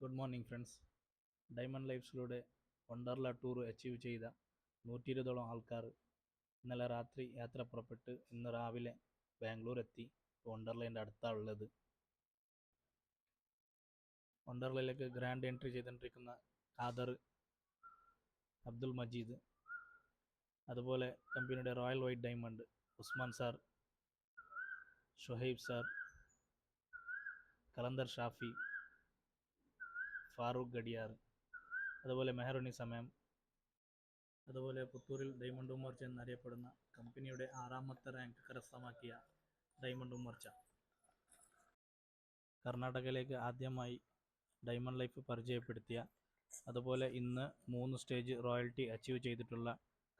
Good morning friends. Diamond ലൈഫ്സിലൂടെ Wonderla tour achieve ചെയ്ത 120ഓളം ആൾക്കാർ ഇന്നലെ രാത്രി യാത്ര പുറപ്പെട്ട് ഇന്ന് രാവിലെ ബാംഗ്ലൂർ എത്തി. വണ്ടർലേൻ്റെ അടുത്താണ് ഉള്ളത്. വണ്ടർലയിലേക്ക് ഗ്രാൻഡ് എൻട്രി ചെയ്തുകൊണ്ടിരിക്കുന്ന ഖാദർ, അബ്ദുൽ മജീദ്, അതുപോലെ കമ്പനിയുടെ royal white diamond Usman sir, Shuhaib sir, Kalandar Shafi, Farooq Gadiyar, അതുപോലെ മെഹറുനിസ മാം, അതുപോലെ പുത്തൂരിൽ ഡയമണ്ട് ഉമ്മർച്ച എന്നറിയപ്പെടുന്ന കമ്പനിയുടെ 6ാമത്തെ റാങ്ക് കരസ്ഥമാക്കിയ ഡയമണ്ട് ഉമ്മർച്ച, കർണാടകയിലേക്ക് ആദ്യമായി ഡയമണ്ട് ലൈഫ് പരിചയപ്പെടുത്തിയ, അതുപോലെ ഇന്ന് 3 സ്റ്റേജ് റോയൽറ്റി അച്ചീവ് ചെയ്തിട്ടുള്ള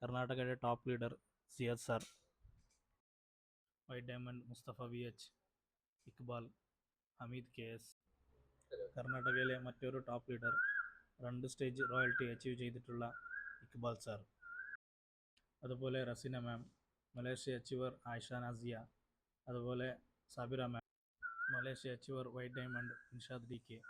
കർണാടകയുടെ top leader Siyad sir, white diamond Musthafa VH, Iqbal, Hameed KS, കർണാടകയിലെ മറ്റൊരു top leader 2 stage royalty achieve ചെയ്തിട്ടുള്ള ഇക്ബാൽ സാർ, അതുപോലെ Rasina ma'am, Malaysia achiever Ayisha Nasiya, അതുപോലെ Sabira ma'am, Malaysia achiever white diamond Inshad DK.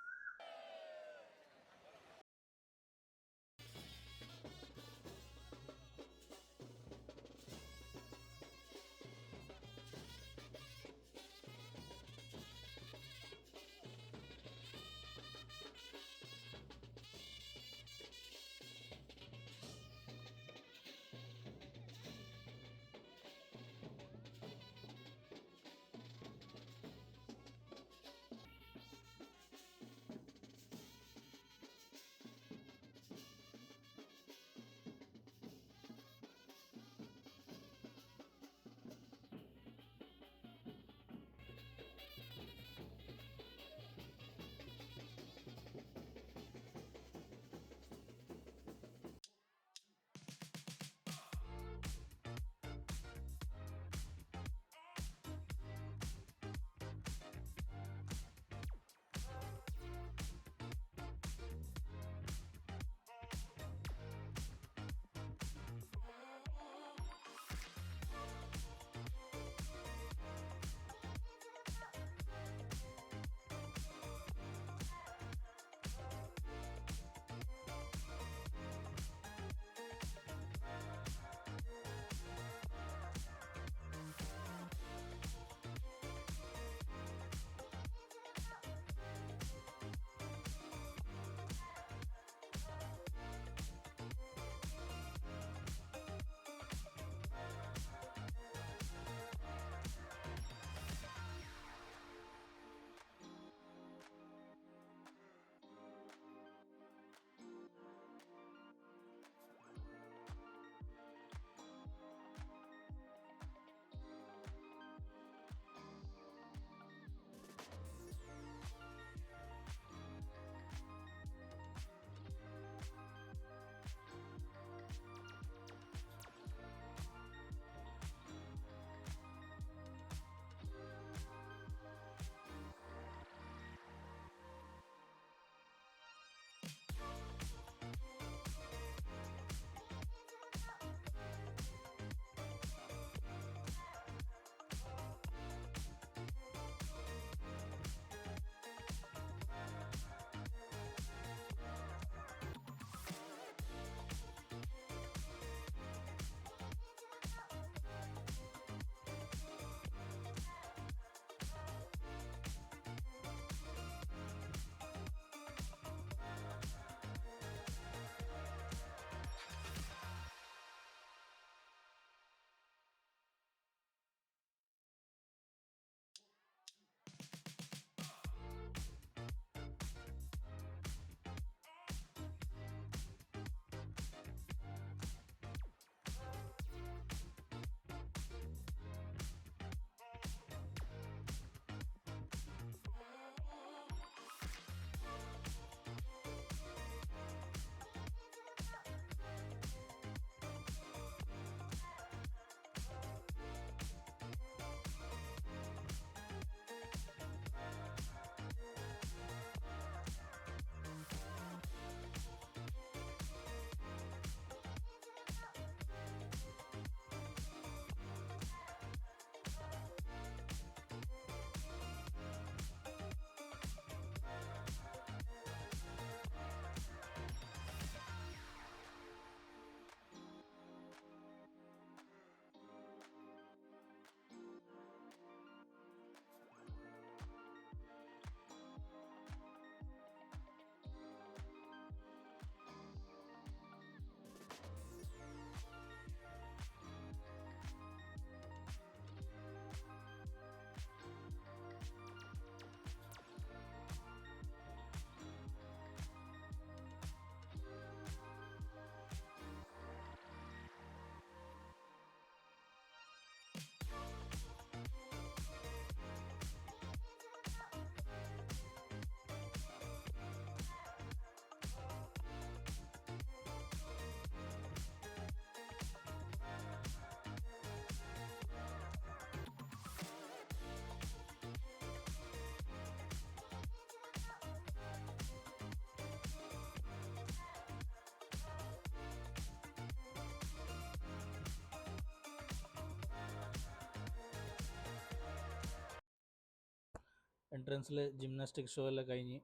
എൻട്രൻസിൽ ജിംനാസ്റ്റിക് ഷോ എല്ലാം കഴിഞ്ഞ്.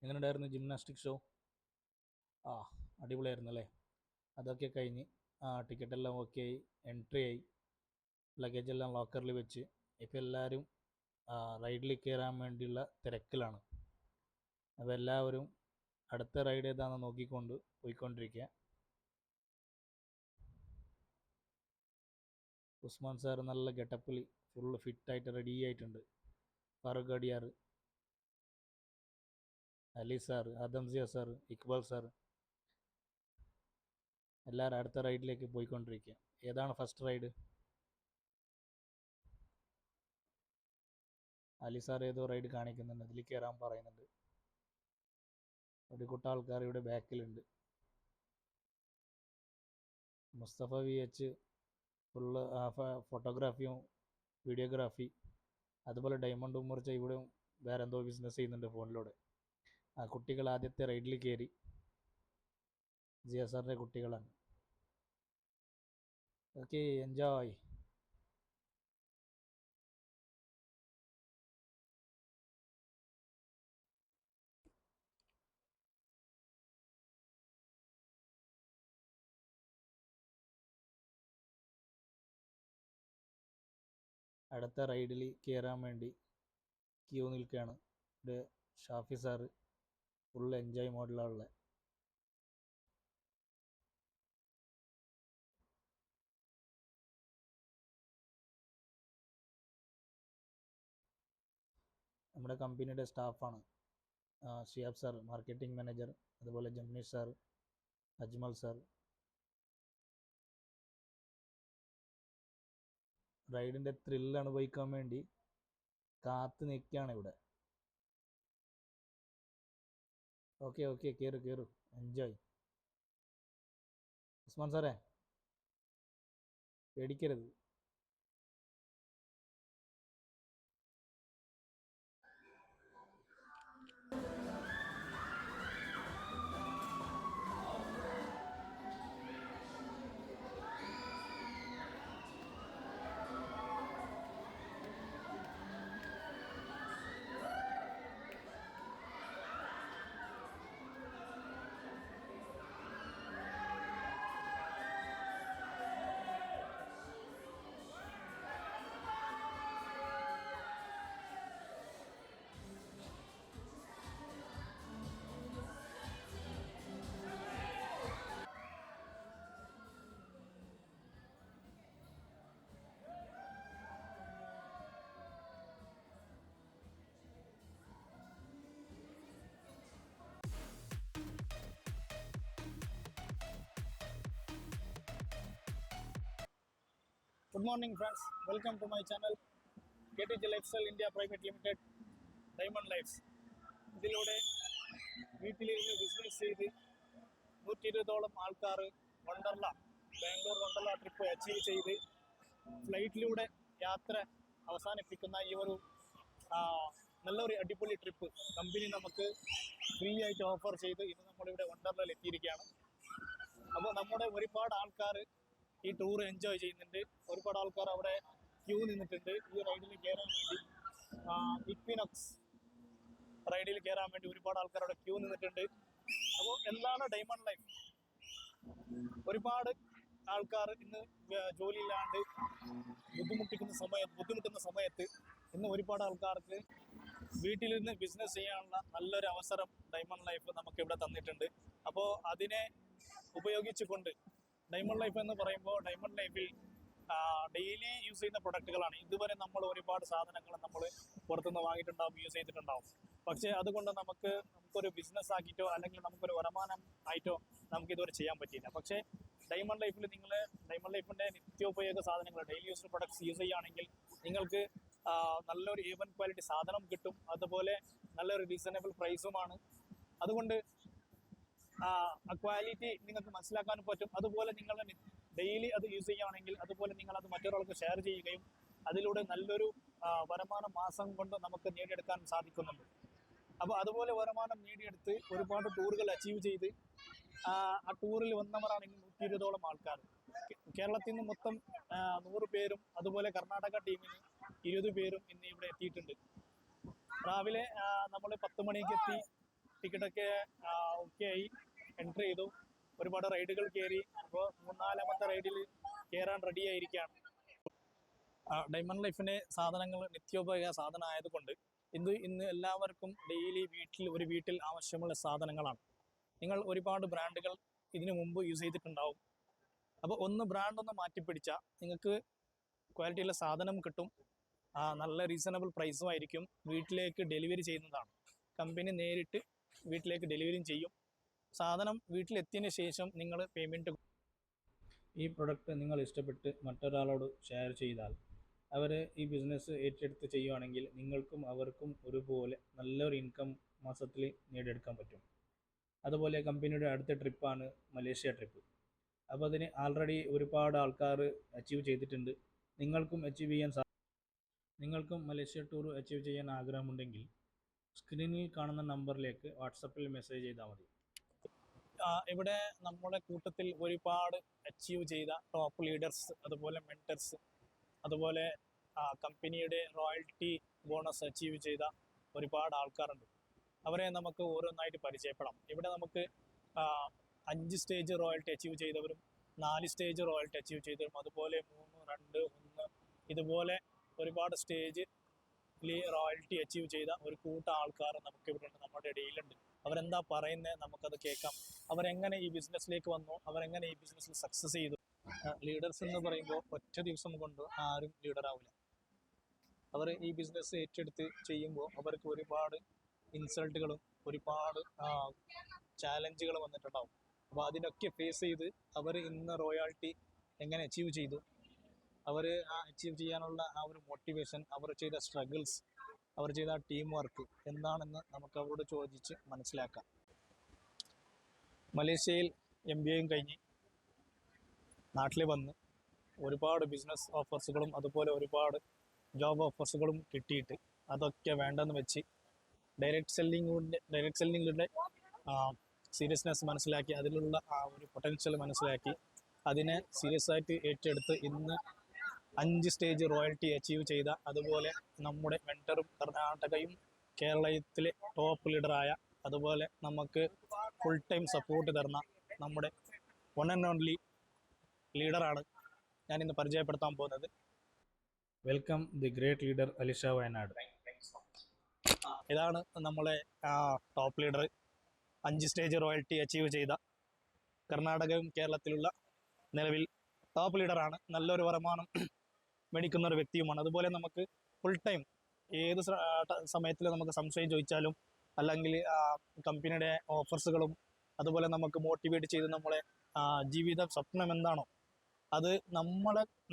എങ്ങനെ ഉണ്ടായിരുന്നു ജിംനാസ്റ്റിക് ഷോ? അടിപൊളിയായിരുന്നു അല്ലേ? അതൊക്കെ കഴിഞ്ഞ് ടിക്കറ്റെല്ലാം ഓക്കെ ആയി, എൻട്രി ആയി, ലഗേജെല്ലാം ലോക്കറിൽ വെച്ച്. ഇപ്പോൾ എല്ലാവരും റൈഡിൽ കയറാൻ വേണ്ടിയുള്ള തിരക്കിലാണ്. അപ്പോൾ എല്ലാവരും അടുത്ത റൈഡ് ഏതാണെന്ന് നോക്കിക്കൊണ്ട് പോയിക്കൊണ്ടിരിക്കുക. ഉസ്മാൻ സാർ നല്ല ഗെറ്റപ്പിൽ ഫുള്ള് ഫിറ്റായിട്ട് റെഡി ആയിട്ടുണ്ട്. Farooq Gadiyar, Ali sir, Adamsiya sir, Iqbal sir, എല്ലാവരും അടുത്ത റൈഡിലേക്ക് പോയിക്കൊണ്ടിരിക്കുക. ഏതാണ് ഫസ്റ്റ് റൈഡ്? അലി സാർ ഏതോ റൈഡ് കാണിക്കുന്നുണ്ട്, അതിൽ കയറാൻ പറയുന്നുണ്ട്. ഒരു കൂട്ടം ആൾക്കാർ ഇവിടെ ബാക്കിലുണ്ട്. മുസ്തഫ VH ഫുള്ള് ഫോട്ടോഗ്രാഫിയും വീഡിയോഗ്രാഫി. അതുപോലെ ഡയമണ്ട് ഉമ്മർച്ച ഇവിടെ വേറെ എന്തോ ബിസിനസ് ചെയ്യുന്നുണ്ട് ഫോണിലൂടെ. കുട്ടികൾ ആദ്യത്തെ റൈഡിൽ കയറി. ജിയ സാറിൻ്റെ കുട്ടികളാണ്. Okay, enjoy. അടുത്ത റൈഡിൽ കയറാൻ വേണ്ടി ക്യൂ നിൽക്കുകയാണ്. ഇവിടെ ഷാഫി സാറ് ഫുൾ എൻജോയ് മോഡിലാണുള്ളത്. നമ്മുടെ കമ്പനിയുടെ സ്റ്റാഫാണ്. ഷിയാബ് സാർ മാർക്കറ്റിംഗ് മാനേജർ, അതുപോലെ ജംനീഷ് സാർ, അജ്മൽ സാർ. റൈഡിൻ്റെ ത്രില്ല് അനുഭവിക്കാൻ വേണ്ടി കാത്ത് നിൽക്കുകയാണ് ഇവിടെ. ഓക്കെ ഓക്കെ, കയറു, എൻജോയ്. ഉസ്മാൻ സാറേ, പേടിക്കരുത്. Good morning friends, welcome to my channel KTG Lifestyle India Private Limited Diamond Lives. ഇതിലൂടെ വീട്ടിലിരുന്ന് ബിസിനസ് ചെയ്ത് 120ഓളം ആൾക്കാർ വണ്ടർല, ബാംഗ്ലൂർ വണ്ടർല ട്രിപ്പ് അച്ചീവ് ചെയ്ത് ഫ്ലൈറ്റിലൂടെ യാത്ര അവസാനിപ്പിക്കുന്ന ഈ ഒരു നല്ലൊരു അടിപൊളി ട്രിപ്പ് കമ്പനി നമുക്ക് ഫ്രീ ആയിട്ട് ഓഫർ ചെയ്ത് ഇന്ന് നമ്മളിവിടെ വണ്ടർലയിൽ എത്തിയിരിക്കുകയാണ്. അപ്പോൾ നമ്മുടെ ഒരുപാട് ആൾക്കാർ ഈ ടൂർ എൻജോയ് ചെയ്യുന്നുണ്ട്. ഒരുപാട് ആൾക്കാർ അവിടെ ക്യൂ നിന്നിട്ടുണ്ട് ഈ റൈഡിൽ കയറാൻ വേണ്ടി. ഇക്വിനോക്സ് റൈഡിൽ കയറാൻ വേണ്ടി ഒരുപാട് ആൾക്കാർ അവിടെ ക്യൂ നിന്നിട്ടുണ്ട്. അപ്പോൾ എന്താണ് ഡയമണ്ട് ലൈഫ്? ഒരുപാട് ആൾക്കാർ ഇന്ന് ജോലിയില്ലാണ്ട് ബുദ്ധിമുട്ടുന്ന സമയത്ത് ഇന്ന് ഒരുപാട് ആൾക്കാർക്ക് വീട്ടിലിരുന്ന് ബിസിനസ് ചെയ്യാനുള്ള നല്ലൊരു അവസരം ഡയമണ്ട് ലൈഫ് നമുക്ക് ഇവിടെ തന്നിട്ടുണ്ട്. അപ്പോൾ അതിനെ ഉപയോഗിച്ചുകൊണ്ട് ഡയമണ്ട് ലൈഫ് എന്ന് പറയുമ്പോൾ ഡയമണ്ട് ലൈഫിൽ ഡെയിലി യൂസ് ചെയ്യുന്ന പ്രൊഡക്റ്റുകളാണ്. ഇതുവരെ നമ്മൾ ഒരുപാട് സാധനങ്ങൾ നമ്മൾ പുറത്തുനിന്ന് വാങ്ങിയിട്ടുണ്ടാവും, യൂസ് ചെയ്തിട്ടുണ്ടാവും. പക്ഷേ അതുകൊണ്ട് നമുക്കൊരു ബിസിനസ് ആക്കിയിട്ടോ അല്ലെങ്കിൽ നമുക്കൊരു വരുമാനം ആയിട്ടോ നമുക്കിതുവരെ ചെയ്യാൻ പറ്റിയില്ല. പക്ഷേ ഡയമണ്ട് ലൈഫിൽ നിങ്ങൾ ഡയമണ്ട് ലൈഫിൻ്റെ നിത്യോപയോഗ സാധനങ്ങൾ, ഡെയിലി യൂസ് പ്രൊഡക്ട്സ് യൂസ് ചെയ്യുകയാണെങ്കിൽ നിങ്ങൾക്ക് നല്ലൊരു ഈവൻ ക്വാളിറ്റി സാധനം കിട്ടും. അതുപോലെ നല്ലൊരു റീസണബിൾ പ്രൈസുമാണ്. അതുകൊണ്ട് ആ ക്വാളിറ്റി നിങ്ങൾക്ക് മനസ്സിലാക്കാനും പറ്റും. അതുപോലെ നിങ്ങൾ ഡെയിലി അത് യൂസ് ചെയ്യുകയാണെങ്കിൽ അതുപോലെ നിങ്ങൾ അത് മറ്റൊരാൾക്ക് ഷെയർ ചെയ്യുകയും അതിലൂടെ നല്ലൊരു വരുമാനം മാസം കൊണ്ട് നമുക്ക് നേടിയെടുക്കാൻ സാധിക്കുന്നുണ്ട്. അപ്പോൾ അതുപോലെ വരുമാനം നേടിയെടുത്ത് ഒരുപാട് ടൂറുകൾ അച്ചീവ് ചെയ്ത് ആ ടൂറിൽ വന്നവരാണെങ്കിൽ 120ഓളം ആൾക്കാർ. കേരളത്തിൽ നിന്ന് മൊത്തം 100 പേരും അതുപോലെ കർണാടക ടീമിന് 20 പേരും ഇന്ന് ഇവിടെ എത്തിയിട്ടുണ്ട്. രാവിലെ നമ്മൾ 10 മണിക്ക് എത്തി, ടിക്കറ്റൊക്കെ ഓക്കെ ആയി, എൻട്രി ചെയ്തു, ഒരുപാട് റൈഡുകൾ കയറി. അപ്പോൾ മൂന്നാലാമത്തെ റൈഡിൽ കയറാൻ റെഡി ആയിരിക്കുകയാണ്. ഡയമണ്ട് ലൈഫിൻ്റെ സാധനങ്ങൾ നിത്യോപയോഗ സാധനം ആയതുകൊണ്ട് ഇന്ന് എല്ലാവർക്കും ഡെയിലി ഒരു വീട്ടിൽ ആവശ്യമുള്ള സാധനങ്ങളാണ്. നിങ്ങൾ ഒരുപാട് ബ്രാൻഡുകൾ ഇതിനു മുമ്പ് യൂസ് ചെയ്തിട്ടുണ്ടാവും. അപ്പോൾ ബ്രാൻഡ് മാറ്റിപ്പിടിച്ചാൽ നിങ്ങൾക്ക് ക്വാളിറ്റിയുള്ള സാധനം കിട്ടും. നല്ല റീസണബിൾ പ്രൈസും ആയിരിക്കും. വീട്ടിലേക്ക് ഡെലിവറി ചെയ്യുന്നതാണ്. കമ്പനി നേരിട്ട് വീട്ടിലേക്ക് ഡെലിവറിയും ചെയ്യും. സാധനം വീട്ടിലെത്തിയതിന് ശേഷം നിങ്ങൾ പേയ്മെൻറ്റ്. ഈ പ്രൊഡക്റ്റ് നിങ്ങൾ ഇഷ്ടപ്പെട്ട് മറ്റൊരാളോട് ഷെയർ ചെയ്താൽ അവർ ഈ ബിസിനസ് ഏറ്റെടുത്ത് ചെയ്യുകയാണെങ്കിൽ നിങ്ങൾക്കും അവർക്കും ഒരുപോലെ നല്ലൊരു ഇൻകം മാസത്തിൽ നേടിയെടുക്കാൻ പറ്റും. അതുപോലെ കമ്പനിയുടെ അടുത്ത ട്രിപ്പാണ് മലേഷ്യ ട്രിപ്പ്. അപ്പോൾ അതിന് ആൾറെഡി ഒരുപാട് ആൾക്കാർ അച്ചീവ് ചെയ്തിട്ടുണ്ട്. നിങ്ങൾക്കും മലേഷ്യ ടൂർ അച്ചീവ് ചെയ്യാൻ ആഗ്രഹമുണ്ടെങ്കിൽ സ്ക്രീനിൽ കാണുന്ന നമ്പറിലേക്ക് വാട്സപ്പിൽ മെസ്സേജ് ചെയ്താൽ മതി. ഇവിടെ നമ്മുടെ കൂട്ടത്തിൽ ഒരുപാട് അച്ചീവ് ചെയ്ത ടോപ്പ് ലീഡേഴ്സ്, അതുപോലെ മെൻറ്റർസ്, അതുപോലെ കമ്പനിയുടെ റോയൽറ്റി ബോണസ് അച്ചീവ് ചെയ്ത ഒരുപാട് ആൾക്കാരുണ്ട്. അവരെ നമുക്ക് ഓരോന്നായിട്ട് പരിചയപ്പെടാം. ഇവിടെ നമുക്ക് 5 സ്റ്റേജ് റോയൽറ്റി അച്ചീവ് ചെയ്തവരും 4 സ്റ്റേജ് റോയൽറ്റി അച്ചീവ് ചെയ്തവരും, അതുപോലെ 3, 2, 1 ഇതുപോലെ ഒരുപാട് സ്റ്റേജ് റോയൽറ്റി അച്ചീവ് ചെയ്ത ഒരു കൂട്ടം ആൾക്കാർ നമുക്കിവിടെ ഉണ്ട്, നമ്മുടെ ഇടയിലുണ്ട്. അവരെന്താ പറയുന്നത് നമുക്കത് കേൾക്കാം. അവരെങ്ങനെ ഈ ബിസിനസ്സിലേക്ക് വന്നു, അവരെങ്ങനെ ഈ ബിസിനസ്സിൽ സക്സസ് ചെയ്തു. ലീഡേഴ്സ് എന്ന് പറയുമ്പോൾ ഒറ്റ ദിവസം കൊണ്ട് ആരും ലീഡറാവില്ല. അവർ ഈ ബിസിനസ് ഏറ്റെടുത്ത് ചെയ്യുമ്പോൾ അവർക്ക് ഒരുപാട് ഇൻസൾട്ടുകളും ഒരുപാട് ചാലഞ്ചുകൾ വന്നിട്ടുണ്ടാവും. അപ്പോൾ അതിനൊക്കെ ഫേസ് ചെയ്ത് അവർ ഇന്ന് റോയാലിറ്റി എങ്ങനെ അച്ചീവ് ചെയ്തു, അവർ അച്ചീവ് ചെയ്യാനുള്ള ഒരു മോട്ടിവേഷൻ, അവർ ചെയ്ത സ്ട്രഗിൾസ്, അവർ ചെയ്ത ടീം വർക്ക് എന്താണെന്ന് നമുക്ക് അവരോട് ചോദിച്ച് മനസ്സിലാക്കാം. മലേഷ്യയിൽ MBAയും കഴിഞ്ഞ് നാട്ടിൽ വന്ന് ഒരുപാട് ബിസിനസ് ഓഫേഴ്സുകളും അതുപോലെ ഒരുപാട് ജോബ് ഓഫേഴ്സുകളും കിട്ടിയിട്ട് അതൊക്കെ വേണ്ടെന്ന് വെച്ച് ഡയറക്റ്റ് സെല്ലിങ്ങിലൂടെ സീരിയസ്നെസ് മനസ്സിലാക്കി, അതിലുള്ള ഒരു പൊട്ടൻഷ്യൽ മനസ്സിലാക്കി അതിനെ സീരിയസ് ആയിട്ട് ഏറ്റെടുത്ത് ഇന്ന് 5 സ്റ്റേജ് റോയൽറ്റി അച്ചീവ് ചെയ്ത, അതുപോലെ നമ്മുടെ മെൻറ്ററും കർണാടകയും കേരളത്തിലെ ടോപ്പ് ലീഡറായ, അതുപോലെ നമുക്ക് ഫുൾ ടൈം സപ്പോർട്ട് തരുന്ന നമ്മുടെ വൺ ആൻഡ് ഓൺലി ലീഡറാണ് ഞാനിന്ന് പരിചയപ്പെടുത്താൻ പോകുന്നത്. Welcome the great leader Alisha Wayanad. ഇതാണ് നമ്മളെ top leader, 5 stage royalty achieve ചെയ്ത, കർണാടകയും കേരളത്തിലുള്ള നിലവിൽ ടോപ്പ് ലീഡറാണ്. നല്ലൊരു വരുമാനം മേടിക്കുന്ന ഒരു വ്യക്തിയുമാണ്. അതുപോലെ നമുക്ക് ഫുൾ ടൈം ഏത് സമയത്തിൽ നമുക്ക് സംശയം ചോദിച്ചാലും, അല്ലെങ്കിൽ കമ്പനിയുടെ ഓഫേഴ്സുകളും അതുപോലെ നമുക്ക് മോട്ടിവേറ്റ് ചെയ്ത് നമ്മളെ ജീവിത സ്വപ്നം എന്താണോ അത്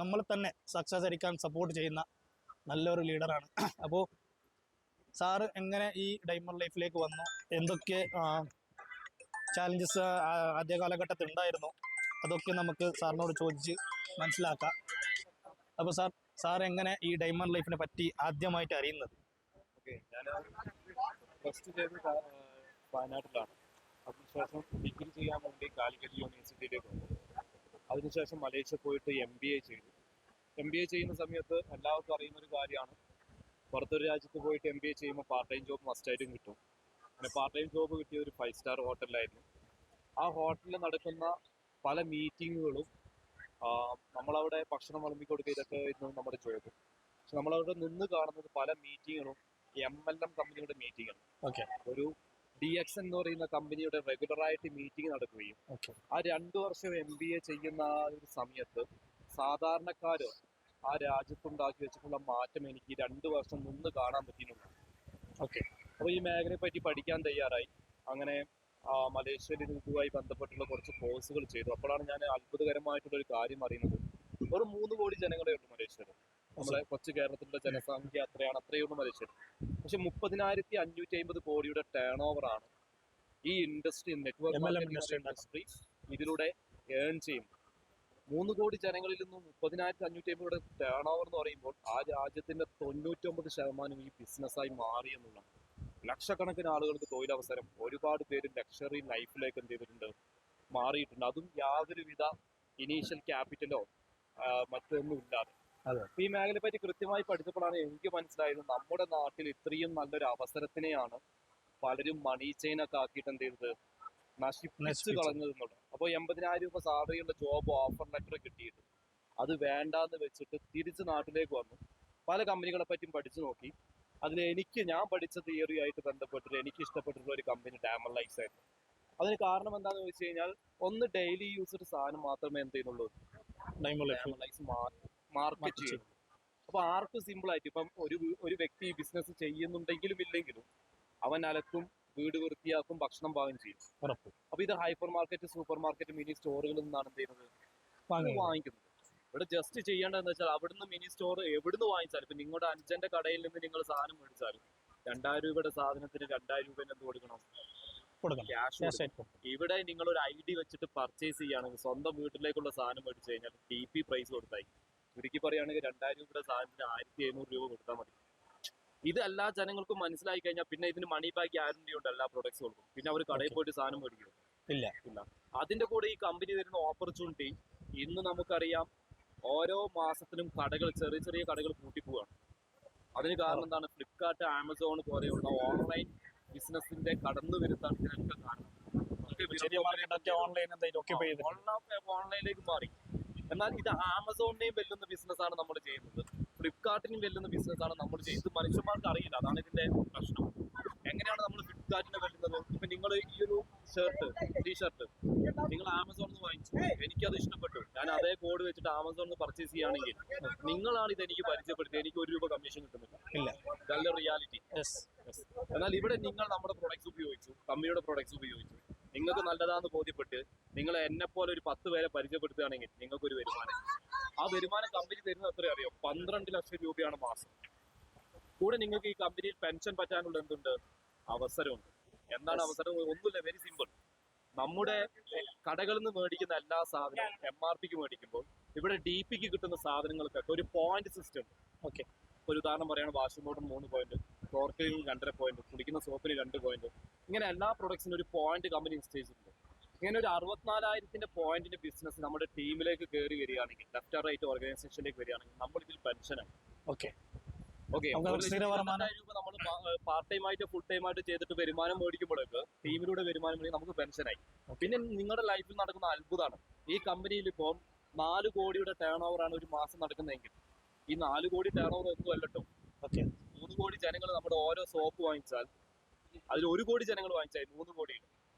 നമ്മളെ തന്നെ സക്സസ് ആയിരിക്കാൻ സപ്പോർട്ട് ചെയ്യുന്ന നല്ലൊരു ലീഡറാണ്. അപ്പോൾ സാറ് എങ്ങനെ ഈ ഡയമണ്ട് ലൈഫിലേക്ക് വന്നു, എന്തൊക്കെ ചാലഞ്ചസ് ആദ്യ കാലഘട്ടത്തിൽ ഉണ്ടായിരുന്നു, അതൊക്കെ നമുക്ക് സാറിനോട് ചോദിച്ച് മനസ്സിലാക്കാം. അപ്പോൾ സാർ എങ്ങനെ ഈ ഡയമണ്ട് ലൈഫിനെ പറ്റി ആദ്യമായിട്ട് അറിയുന്നത്? ഓക്കെ, ഞാൻ ഫസ്റ്റ് ചെയ്തത് വയനാട്ടിലാണ്. അതിനുശേഷം ഡിഗ്രി ചെയ്യാൻ വേണ്ടി കാലിക്കറ്റ് യൂണിവേഴ്സിറ്റിയിലേക്ക് വന്നു. അതിനുശേഷം മലേഷ്യ പോയിട്ട് MBA ചെയ്തു. MBA ചെയ്യുന്ന സമയത്ത് എല്ലാവർക്കും അറിയുന്നൊരു കാര്യമാണ്, പുറത്തൊരു രാജ്യത്ത് പോയിട്ട് MBA ചെയ്യുമ്പോൾ പാർട്ട് ടൈം ജോബ് മസ്റ്റായിട്ടും കിട്ടും. അങ്ങനെ പാർട്ട് ടൈം ജോബ് കിട്ടിയ ഒരു 5 സ്റ്റാർ ഹോട്ടലിലായിരുന്നു. ആ ഹോട്ടലിൽ നടക്കുന്ന പല മീറ്റിങ്ങുകളും നമ്മളവിടെ ഭക്ഷണം വിളമ്പി കൊടുക്കുക, ഇതൊക്കെ ആയിരുന്നു നമ്മുടെ ജോബ്. പക്ഷെ നമ്മളവിടെ നിന്ന് കാണുന്നത് പല മീറ്റിങ്ങുകളും MLM കമ്പനിയുടെ മീറ്റിങ്ങാണ്. ഓക്കെ, ഒരു DXN എന്ന് പറയുന്ന കമ്പനിയുടെ റെഗുലറായിട്ട് മീറ്റിംഗ് നടക്കുകയും ആ 2 വർഷം MBA ചെയ്യുന്ന ആ ഒരു സമയത്ത് സാധാരണക്കാർ ആ രാജ്യത്തുണ്ടാക്കി വെച്ചിട്ടുള്ള മാറ്റം എനിക്ക് 2 വർഷം നിന്ന് കാണാൻ പറ്റിയിട്ടുണ്ട്. ഓക്കെ, അപ്പോൾ ഈ മേഖലയെ പറ്റി പഠിക്കാൻ തയ്യാറായി. അങ്ങനെ മലേഷ്യയിൽ ഇതുമായി ബന്ധപ്പെട്ടുള്ള കുറച്ച് കോഴ്സുകൾ ചെയ്തു. അപ്പോഴാണ് ഞാൻ അത്ഭുതകരമായിട്ടുള്ള ഒരു കാര്യം അറിയുന്നത്. ഒരു 3 കോടി ജനങ്ങളേ ഉള്ളൂ മലേഷ്യയിൽ. നമ്മളെ കൊച്ചു കേരളത്തിലുള്ള ജനസംഖ്യ അത്രയേ ഉള്ളൂ മലേഷ്യയിൽ. പക്ഷെ 30,550 കോടിയുടെ ടേൺ ഓവറാണ് ഈ ഇൻഡസ്ട്രി, നെറ്റ്വർക്ക് ഇൻഡസ്ട്രി ഇതിലൂടെ ഏൺ ചെയ്യും. 3 കോടി ജനങ്ങളിൽ നിന്നും 30,550 ടേൺ ഓവർ എന്ന് പറയുമ്പോൾ ആ രാജ്യത്തിന്റെ 99% ഈ ബിസിനസ്സായി മാറി എന്നുള്ളതാണ്. ലക്ഷക്കണക്കിന് ആളുകൾക്ക് തൊഴിലവസരം, ഒരുപാട് പേര് ലക്ഷറി ലൈഫിലേക്ക് എന്ത് ചെയ്തിട്ടുണ്ട്, മാറിയിട്ടുണ്ട്. അതും യാതൊരുവിധ ഇനീഷ്യൽ ക്യാപിറ്റലോ മറ്റൊന്നും ഇല്ലാതെ. അതെ. അപ്പൊ ഈ മേഖലയെ പറ്റി കൃത്യമായി പഠിച്ചപ്പോഴാണ് എനിക്ക് മനസ്സിലായത് നമ്മുടെ നാട്ടിൽ ഇത്രയും നല്ലൊരു അവസരത്തിനെയാണ് പലരും മണി ചെയിൻ ഒക്കെ ആക്കിയിട്ട് എന്ത് ചെയ്തത്, നശിപ്പിച്ച് നശിപ്പിച്ചത്. കളഞ്ഞത് എന്നുള്ളത്. അപ്പൊ 80,000 രൂപ സാലറിയുള്ള ജോബ് ഓഫർ ലെറ്റർ കിട്ടിയിട്ട് അത് വേണ്ടാന്ന് വെച്ചിട്ട് തിരിച്ച് നാട്ടിലേക്ക് വന്നു. പല കമ്പനികളെ പറ്റിയും പഠിച്ചു നോക്കി. അതിൽ ഞാൻ പഠിച്ച തിയറിയായിട്ട് ബന്ധപ്പെട്ടിട്ട് എനിക്ക് ഇഷ്ടപ്പെട്ടിട്ടുള്ള ഒരു കമ്പനി ഡയമണ്ട് ലൈഫ്സ് ആയിരുന്നു. അതിന് കാരണം എന്താണെന്ന് ചോദിച്ചു കഴിഞ്ഞാൽ, ഒന്ന് ഡെയിലി യൂസ്ഡ് സാധനം മാത്രമേ എന്ത് ചെയ്യുന്നുള്ളൂ, diamond life diamond lifes market ചെയ്യുന്നു. അപ്പൊ ആർക്കും സിമ്പിൾ ആയിട്ട് ഇപ്പം ഒരു വ്യക്തി ബിസിനസ് ചെയ്യുന്നുണ്ടെങ്കിലും ഇല്ലെങ്കിലും അവൻ അലക്കും, വീട് വൃത്തിയാക്കും, ഭക്ഷണം പാകം ചെയ്യും. ഉറപ്പ് അപ്പൊ ഇത് hyper market, super market, mini സ്റ്റോറുകളിൽ നിന്നാണ് എന്ത് ചെയ്യുന്നത്, വാങ്ങിക്കുന്നത്. ഇവിടെ ജസ്റ്റ് ചെയ്യേണ്ടതെന്ന് വെച്ചാൽ അവിടുന്ന് മിനി സ്റ്റോർ എവിടുന്ന് വാങ്ങിച്ചാലും, ഇപ്പൊ നിങ്ങളുടെ അഞ്ചന്റെ കടയിൽ നിന്ന് നിങ്ങൾ സാധനം മേടിച്ചാലും 2000 രൂപയുടെ സാധനത്തിന് 2000 രൂപ എന്ത് കൊടുക്കണം, ക്യാഷ്. ഇവിടെ നിങ്ങൾ ഒരു ID വെച്ചിട്ട് പർച്ചേസ് ചെയ്യുകയാണെങ്കിൽ സ്വന്തം വീട്ടിലേക്കുള്ള സാധനം മേടിച്ചു കഴിഞ്ഞാൽ TP പ്രൈസ് കൊടുത്തായി. ചുരുക്കി പറയുകയാണെങ്കിൽ 2000 രൂപയുടെ സാധനത്തിന് 1700 രൂപ കൊടുത്താൽ മതി. ഇത് എല്ലാ ജനങ്ങൾക്കും മനസ്സിലായി കഴിഞ്ഞാൽ പിന്നെ ഇതിന് മണി ബാക്ക് ഗ്യാരണ്ടി ഉണ്ട് എല്ലാ പ്രൊഡക്ട്സ് കൊടുക്കും. പിന്നെ അവർ കടയിൽ പോയിട്ട് സാധനം മേടിക്കും ഇല്ല. അതിന്റെ കൂടെ ഈ കമ്പനി തരുന്ന ഓപ്പർച്യൂണിറ്റി, ഇന്ന് നമുക്കറിയാം ഓരോ മാസത്തിലും കടകൾ, ചെറിയ ചെറിയ കടകൾ പൂട്ടിപ്പോവാണ്. അതിന് കാരണം എന്താണ്? ഫ്ലിപ്കാർട്ട്, ആമസോൺ പോലെയുള്ള ഓൺലൈൻ ബിസിനസിന്റെ കടന്നു വരുത്താൻ ഇതിനൊക്കെ കാരണം. ഓൺലൈനിലേക്ക് മാറി. എന്നാൽ ഇത് ആമസോണിനെയും വെല്ലുന്ന ബിസിനസ്സാണ് നമ്മൾ ചെയ്യുന്നത്, ഫ്ലിപ്കാർട്ടിനെയും വെല്ലുന്ന ബിസിനസ്സാണ് നമ്മൾ ചെയ്യുന്നത്. മനുഷ്യന്മാർക്ക് അറിയില്ല, അതാണ് ഇതിന്റെ പ്രശ്നം. എങ്ങനെയാണ് നമ്മൾ ഫ്ലിപ്കാർട്ടിനെ വെല്ലുന്നത്? ഇപ്പൊ നിങ്ങൾ ഈ ഒരു ടീഷർട്ട് നിങ്ങൾ ആമസോണിൽ നിന്ന് വാങ്ങിച്ചു, എനിക്കത് ഇഷ്ടപ്പെട്ടു, ഞാൻ അതേ കോഡ് വെച്ചിട്ട് ആമസോണിൽ നിന്ന് പർച്ചേസ് ചെയ്യുകയാണെങ്കിൽ നിങ്ങളാണ് ഇത് എനിക്ക് പരിചയപ്പെടുത്തിയത്, എനിക്ക് 1 രൂപ കമ്മീഷൻ കിട്ടുന്നില്ല. നല്ല റിയാലിറ്റി. എന്നാൽ ഇവിടെ നിങ്ങൾ നമ്മുടെ പ്രൊഡക്ട്സ് ഉപയോഗിച്ചു, കമ്പനിയുടെ പ്രൊഡക്ട്സ് ഉപയോഗിച്ചു, നിങ്ങൾക്ക് നല്ലതാന്ന് ബോധ്യപ്പെട്ട് നിങ്ങൾ എന്നെ പോലെ ഒരു 10 പേരെ പരിചയപ്പെടുത്തുകയാണെങ്കിൽ നിങ്ങൾക്കൊരു വരുമാനം. ആ വരുമാനം കമ്പനി തരുന്നത് എത്ര അറിയോ? 12 ലക്ഷം രൂപയാണ് മാസം. കൂടെ നിങ്ങൾക്ക് ഈ കമ്പനിയിൽ പെൻഷൻ പറ്റാനുള്ള എന്തുണ്ട്, അവസരമുണ്ട്. എന്താണ് അവസരം? ഒന്നുമില്ല, വെരി സിമ്പിൾ. നമ്മുടെ കടകളിൽ നിന്ന് മേടിക്കുന്ന എല്ലാ സാധനവും MRPക്ക് മേടിക്കുമ്പോൾ ഇവിടെ DPക്ക് കിട്ടുന്ന സാധനങ്ങൾക്കൊക്കെ ഒരു പോയിന്റ് സിസ്റ്റം ഉണ്ട്. ഓക്കെ. ഒരു ഉദാഹരണം പറയുകയാണ്, വാഷിംഗ് പൗഡർ 3 പോയിന്റ്, ടോർക്കിൽ 2.5 പോയിന്റ്, കുടിക്കുന്ന സോപ്പിന് 2 പോയിന്റ്, ഇങ്ങനെ എല്ലാ പ്രൊഡക്ട്സിനും ഒരു പോയിന്റ് കമ്പനി നിശ്ചയിച്ചിട്ടുണ്ട്. ഇങ്ങനെ ഒരു 64,000 പോയിന്റിന്റെ ബിസിനസ് നമ്മുടെ ടീമിലേക്ക് കയറി വരികയാണെങ്കിൽ, ലെഫ്റ്റ് ആൻഡ് റൈറ്റ് ഓർഗനൈസേഷനിലേക്ക് വരികയാണെങ്കിൽ നമ്മൾ ഇതിൽ പെൻഷനായി. ഓക്കെ, രൂപ നമ്മൾ പാർട്ട് ടൈം ആയിട്ട് ഫുൾ ടൈം ആയിട്ട് ചെയ്തിട്ട് വരുമാനം മേടിക്കുമ്പോഴേക്ക് ടീമിലൂടെ വരുമാനം മേടി നമുക്ക് പെൻഷനായി. പിന്നെ നിങ്ങളുടെ ലൈഫിൽ നടക്കുന്ന അത്ഭുതമാണ്, ഈ കമ്പനിയിൽ ഇപ്പോൾ 4 കോടിയുടെ ടേൺ ഓവർ ആണ് ഒരു മാസം നടക്കുന്നതെങ്കിൽ ഈ 4 കോടി ടേൺ ഓവർ ഒന്നും അല്ലട്ടോ. 3 കോടി ജനങ്ങൾ നമ്മുടെ ഓരോ സോപ്പ് വാങ്ങിച്ചാൽ അതിൽ 1 കോടി ജനങ്ങൾ വാങ്ങിച്ചാൽ 3 കോടിയുടെ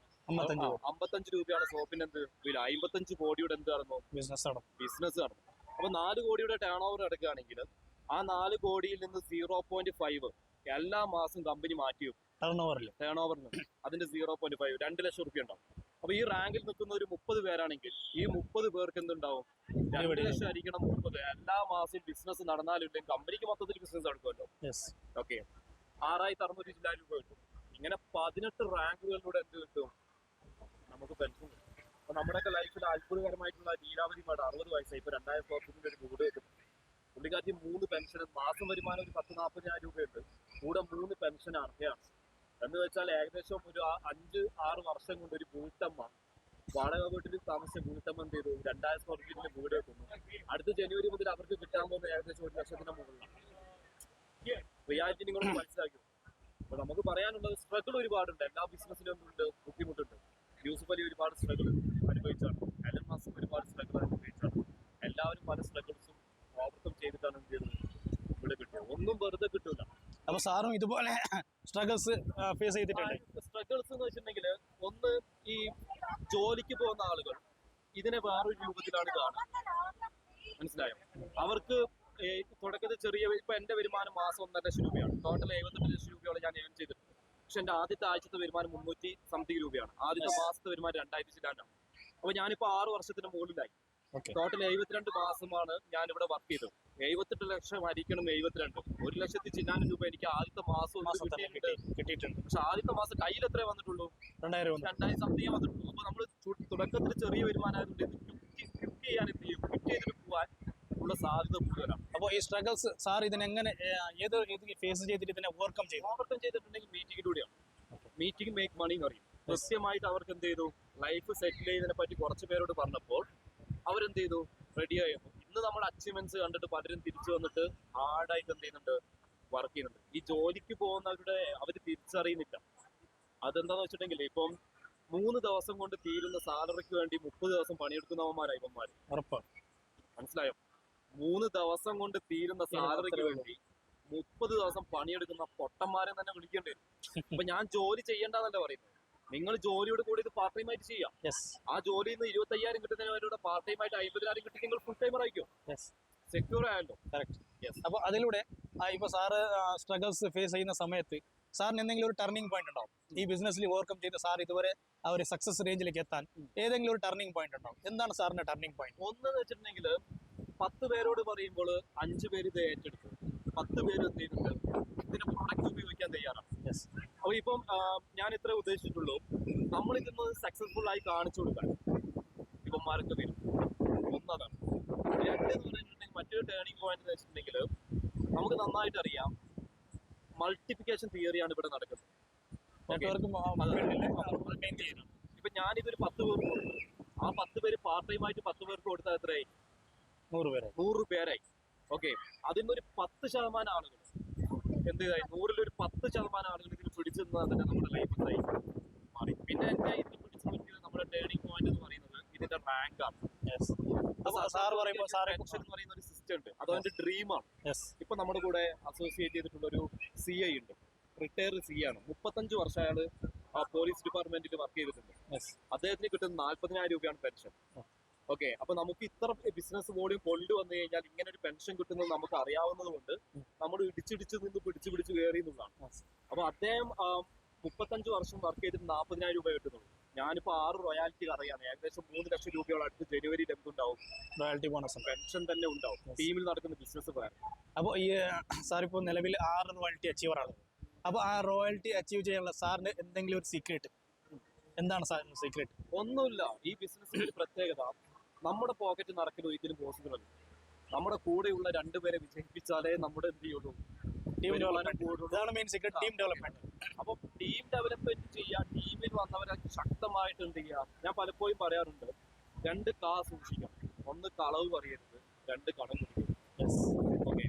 55 രൂപയാണ് സോപ്പിന്റെ എന്ത് വില. 55 കോടിയുടെ എന്ത് നടന്നു, ബിസിനസ് നടന്നു. അപ്പൊ 4 കോടിയുടെ ടേൺ ഓവർ എടുക്കുകയാണെങ്കിൽ ആ 4 കോടിയിൽ നിന്ന് 0.5 എല്ലാ മാസം കമ്പനി മാറ്റി വെക്കും ടേൺ ഓവറിന്. അതിന്റെ 0.5 2 ലക്ഷം റുപ്യ ഉണ്ടാവും. അപ്പൊ ഈ റാങ്കിൽ നിൽക്കുന്ന ഒരു 30 പേരാണെങ്കിൽ ഈ 30 പേർക്ക് എന്തുണ്ടാവും, 2 ലക്ഷം ആയിരിക്കണം 30. എല്ലാ മാസവും ബിസിനസ് നടന്നാലും കമ്പനിക്ക് മൊത്തത്തിൽ ബിസിനസ് നടക്കുമല്ലോ. ഓക്കെ, 6,600 രൂപ കിട്ടും. ഇങ്ങനെ 18 റാങ്കുകളിലൂടെ എന്ത് കിട്ടും, നമുക്ക് പെൻഷൻ കിട്ടും. അപ്പൊ നമ്മുടെയൊക്കെ ലൈഫിൽ അത്ഭുതകരമായിട്ടുള്ള ലീലാവതി മാഡം 60 വയസ്സായി, ഇപ്പൊ 2000 സ്വർഷത്തിന്റെ ഒരു വീട് കിട്ടും. പുള്ളിക്കാറ്റി 3 പെൻഷൻ, മാസം വരുമാനം ഒരു 10-40,000 രൂപയുണ്ട്, കൂടെ 3 പെൻഷൻ അർഹയാണ്. എന്ന് വെച്ചാൽ ഏകദേശം ഒരു 5-6 വർഷം കൊണ്ട് ഒരു വീട്ടമ്മ, വാടക വീട്ടിൽ താമസിച്ച വീട്ടമ്മ എന്ത് ചെയ്തു, 2000 സ്ക്വയർ ഫീറ്റിന്റെ വീട് വെക്കുന്നു. അടുത്ത ജനുവരി മുതൽ അവർക്ക് കിട്ടാൻ പോകുന്ന ഏകദേശം 1 ലക്ഷത്തിന്റെ മുകളിലാണ്. റിയാലിറ്റി നിങ്ങൾ മനസ്സിലാക്കി. അപ്പൊ നമുക്ക് പറയാനുള്ളത്, സ്ട്രഗിൾ ഒരുപാടുണ്ട്, എല്ലാ ബിസിനസ്സിലും ഉണ്ട്, ബുദ്ധിമുട്ടുണ്ട്. യൂസുഫ് അലി ഒരുപാട് സ്ട്രഗിൾ അനുഭവിച്ചാണ്, എലൻ മസ്ക് ഒരുപാട് സ്ട്രഗിൾ അനുഭവിച്ചാണ്. എല്ലാവരും പല സ്ട്രഗിൾസും ഓവർകം ചെയ്തിട്ടാണ് എന്ത് ചെയ്യുന്നത്, ഇവിടെ കിട്ടിയത്. ഒന്നും വെറുതെ കിട്ടൂല. അപ്പൊ സാറും ഇതുപോലെ സ്ട്രഗിൾസ് ഫേസ് ചെയ്തിട്ടുണ്ട്. സ്ട്രഗിൾസ് എന്ന് വെച്ചിട്ടുണ്ടെങ്കിൽ, ഒന്ന് ഈ ജോലിക്ക് പോകുന്ന ആളുകൾ ഇതിനെ വേറൊരു രൂപത്തിലാണ് കാണുന്നത്, മനസ്സിലായോ? അവർക്ക് തുടക്കത്തിൽ ചെറിയ, ഇപ്പൊ എന്റെ വരുമാനം മാസം 1.5 ലക്ഷം രൂപയാണ്. ടോട്ടൽ 78 ലക്ഷം രൂപയോളം ഞാൻ ഏൺ ചെയ്തിട്ടുണ്ട്. പക്ഷെ എന്റെ ആദ്യത്തെ ആഴ്ചത്തെ വരുമാനം 300 രൂപയാണ്. ആദ്യത്തെ മാസത്തെ വരുമാനം 2000 ചില്ലാണ്ടാണ്. അപ്പൊ ഞാനിപ്പോ 6 വർഷത്തിന് മുകളിലായി. ടോട്ടൽ 72 മാസമാണ് ഞാൻ ഇവിടെ വർക്ക് ചെയ്തത്. 78 ലക്ഷം ഹരിക്കണം 72, 1 ലക്ഷത്തി ചില്ലാനും രൂപ എനിക്ക് ആദ്യത്തെ മാസം കിട്ടിയിട്ടുണ്ട്. പക്ഷെ ആദ്യത്തെ മാസം കയ്യിൽ എത്രേ വന്നിട്ടുള്ളൂ, 2000 സംതിങ് വന്നിട്ടുള്ളൂ. അപ്പൊ നമ്മൾ തുടക്കത്തിൽ ചെറിയ വരുമാനമായതുകൊണ്ട് ക്വിറ്റ് ചെയ്യാൻ എന്ത് ചെയ്യും, ക്വിറ്റ് ചെയ്തിട്ട് പോകാൻ ഉള്ള സാധ്യത കൂടുതലാണ്. അപ്പോൾ ഈ സ്ട്രഗിൾസ് സാർ ഇതിനെങ്ങനെ ഏത് ഫേസ് ചെയ്തിട്ട് ഇതിനെ ഓവർകം ചെയ്തിട്ടുണ്ടെങ്കിൽ മീറ്റിങ്ങിലൂടെയാണ്. മീറ്റിംഗ് മേക്ക് മണി എന്ന് പറയും. കൃത്യമായിട്ട് അവർക്ക് എന്ത് ചെയ്തു, ലൈഫ് സെറ്റിൽ ചെയ്തതിനെ പറ്റി കുറച്ച് പേരോട് പറഞ്ഞപ്പോൾ അവരെന്ത് ചെയ്തു, റെഡി ആയിരുന്നു. ഇന്ന് നമ്മുടെ അച്ചീവ്മെന്റ്സ് കണ്ടിട്ട് പലരും തിരിച്ചു വന്നിട്ട് ഹാർഡായിട്ട് എന്ത് ചെയ്യുന്നുണ്ട്, വർക്ക് ചെയ്യുന്നുണ്ട്. ഈ ജോലിക്ക് പോകുന്നവരുടെ അവർ തിരിച്ചറിയുന്നില്ല. അതെന്താന്ന് വെച്ചിട്ടുണ്ടെങ്കിൽ ഇപ്പം 3 ദിവസം കൊണ്ട് തീരുന്ന സാലറിക്ക് വേണ്ടി 30 ദിവസം പണിയെടുക്കുന്നവന്മാരായി ഇവന്മാര്. ഉറപ്പാണ്. മനസ്സിലായോ? 3 ദിവസം കൊണ്ട് തീരുന്ന സാലറിക്ക് വേണ്ടി 30 ദിവസം പണിയെടുക്കുന്ന പൊട്ടന്മാരെ തന്നെ വിളിക്കേണ്ടി വരും. അപ്പൊ ഞാൻ ജോലി ചെയ്യേണ്ടെന്നല്ല പറയുന്നത്. നിങ്ങൾ ജോലിയോട് കൂടി ഇത് പാർട്ട് ടൈം ആയിട്ട് ചെയ്യാം. ആ ജോലിയിൽ നിന്ന് 25,000 കിട്ടുന്നതിനോട് പാർട്ട് ടൈം ആയിട്ട് 50,000 കിട്ടി നിങ്ങൾ ഫുൾ ടൈമർ ആയിക്കോ, സെക്യൂർ ആയല്ലോ. അപ്പൊ അതിലൂടെ ഇപ്പൊ സാറ് സ്ട്രഗിൾസ് ഫേസ് ചെയ്യുന്ന സമയത്ത് സാറിന് എന്തെങ്കിലും ഒരു ടർണിംഗ് പോയിന്റ് ഉണ്ടാവും ഈ ബിസിനസ്സിൽ ഓവർകം ചെയ്ത് സാർ ഇതുവരെ ആ ഒരു സക്സസ് റേഞ്ചിലേക്ക് എത്താൻ ഏതെങ്കിലും ഒരു ടർണിംഗ് പോയിന്റ് ഉണ്ടാവും? എന്താണ് സാറിന്റെ ടർണിംഗ് പോയിന്റ്? ഒന്നെന്ന് വെച്ചിട്ടുണ്ടെങ്കിൽ 10 പേരോട് പറയുമ്പോൾ 5 പേര് ഇത് ഏറ്റെടുത്തു, 10 പേര് എന്ത് ചെയ്യുന്നുണ്ട്, ഇതിന്റെ പ്രൊഡക്റ്റ് ഉപയോഗിക്കാൻ തയ്യാറാണ്. അപ്പൊ ഇപ്പം ഞാൻ ഇത്രേ ഉദ്ദേശിച്ചിട്ടുള്ളൂ, നമ്മൾ ഇതൊന്ന് സക്സസ്ഫുൾ ആയി കാണിച്ചു കൊടുക്കാൻ ഇവന്മാരൊക്കെ വരും. ഒന്നതാണ്. രണ്ടെന്ന് പറഞ്ഞിട്ടുണ്ടെങ്കിൽ മറ്റൊരു ടേണിംഗ് പോയിന്റ് എന്ന് വെച്ചിട്ടുണ്ടെങ്കിൽ നമുക്ക് നന്നായിട്ട് അറിയാം മൾട്ടിപ്ലിക്കേഷൻ തിയറിയാണ് ഇവിടെ നടക്കുന്നത്. ഇപ്പൊ ഞാനിതൊരു 10 പേർക്ക് കൊടുത്തു, ആ 10 പേര് പാർട്ട് ടൈം ആയിട്ട് 10 പേർക്ക് കൊടുത്താൽ എത്രയായി? 100 പേരായി. ഓക്കെ, അതിന്നൊരു 10% ആളുകൾ എന്ത് ചെയ്തായി? 100-ൽ 10% ആളുകൾ ഇതിൽ പിടിച്ചു നിന്നാൽ തന്നെ നമ്മുടെ ലൈഫ് എന്തായി മാറി. പിന്നെ എന്നെ ഇതിൽ പിടിച്ചു നിർത്തിയത് നമ്മുടെ ടേണിംഗ് പോയിന്റ് എന്ന് പറയുന്നത് ഇതിന്റെ റാങ്ക് ആണ്. പെൻഷൻ എന്ന് പറയുന്ന ഒരു സിസ്റ്റം ഉണ്ട്, അത് അവന്റെ ഡ്രീമാണ്. ഇപ്പൊ നമ്മുടെ കൂടെ അസോസിയേറ്റ് ചെയ്തിട്ടുള്ള ഒരു CI ഉണ്ട്, റിട്ടയർ CI ആണ്. 35 വർഷം അയാള് പോലീസ് ഡിപ്പാർട്ട്മെന്റിൽ വർക്ക് ചെയ്തിട്ടുണ്ട്. അദ്ദേഹത്തിന് കിട്ടുന്ന 40,000 രൂപയാണ് പെൻഷൻ. ഓക്കെ, അപ്പൊ നമുക്ക് ഇത്ര ബിസിനസ് വോളിയം കൊണ്ടുവന്നു കഴിഞ്ഞാൽ ഇങ്ങനെ ഒരു പെൻഷൻ കിട്ടുന്നത് നമുക്ക് അറിയാവുന്നത് കൊണ്ട് നമ്മൾ ഇടിച്ചിടിച്ച് നിന്ന് പിടിച്ചു കയറി എന്നുള്ളതാണ്. അപ്പൊ അദ്ദേഹം 35 വർഷം വർക്ക് ചെയ്തിട്ട് 40,000 രൂപ കിട്ടുന്നുള്ളൂ. ഞാനിപ്പോ 6 റോയാലിറ്റി അറിയാണ്, ഏകദേശം 3 ലക്ഷം രൂപയോളം അടുത്ത് ജനുവരിയിൽ എന്തുണ്ടാവും? റോയാലിറ്റി ബോണസ്, പെൻഷൻ തന്നെ ഉണ്ടാവും. ടീമിൽ നടക്കുന്ന ബിസിനസ് വേറെ. അപ്പോൾ ഈ സാർ ഇപ്പോൾ നിലവിൽ 6 റോയാലിറ്റി അച്ചീവർ ആണ്. അപ്പോൾ ആ റോയാലിറ്റി അച്ചീവ് ചെയ്യാനുള്ള സാറിന് എന്തെങ്കിലും ഒരു സീക്രട്ട് എന്താണ് സാറിന് സീക്രട്ട്? ഒന്നുമില്ല. ഈ ബിസിനസ്സിന്റെ ഒരു പ്രത്യേകത, നമ്മുടെ പോക്കറ്റ് നടക്കൽ ഒരിക്കലും പോസിബിൾ അല്ല. നമ്മുടെ കൂടെയുള്ള 2 പേരെ വിജയിപ്പിച്ചാലേ നമ്മുടെ എന്ത് ചെയ്യുള്ളൂ, ടീം ഡെവലപ്മെന്റ്. ഇതാണ് മെയിൻ സീക്രട്ട്, ടീം ഡെവലപ്മെന്റ്. അപ്പൊ ടീം ഡെവലപ്മെന്റ് ചെയ്യാൻ, ടീമിൽ വന്നവരെ ശക്തമായിട്ട് എന്ത് ചെയ്യാം. ഞാൻ പലപ്പോഴും പറയാറുണ്ട്, 2 കാ സൂക്ഷിക്കണം. 1 കളവ് പറയരുത്, 2 കടം കുടിക്കരുത്. ഓക്കെ,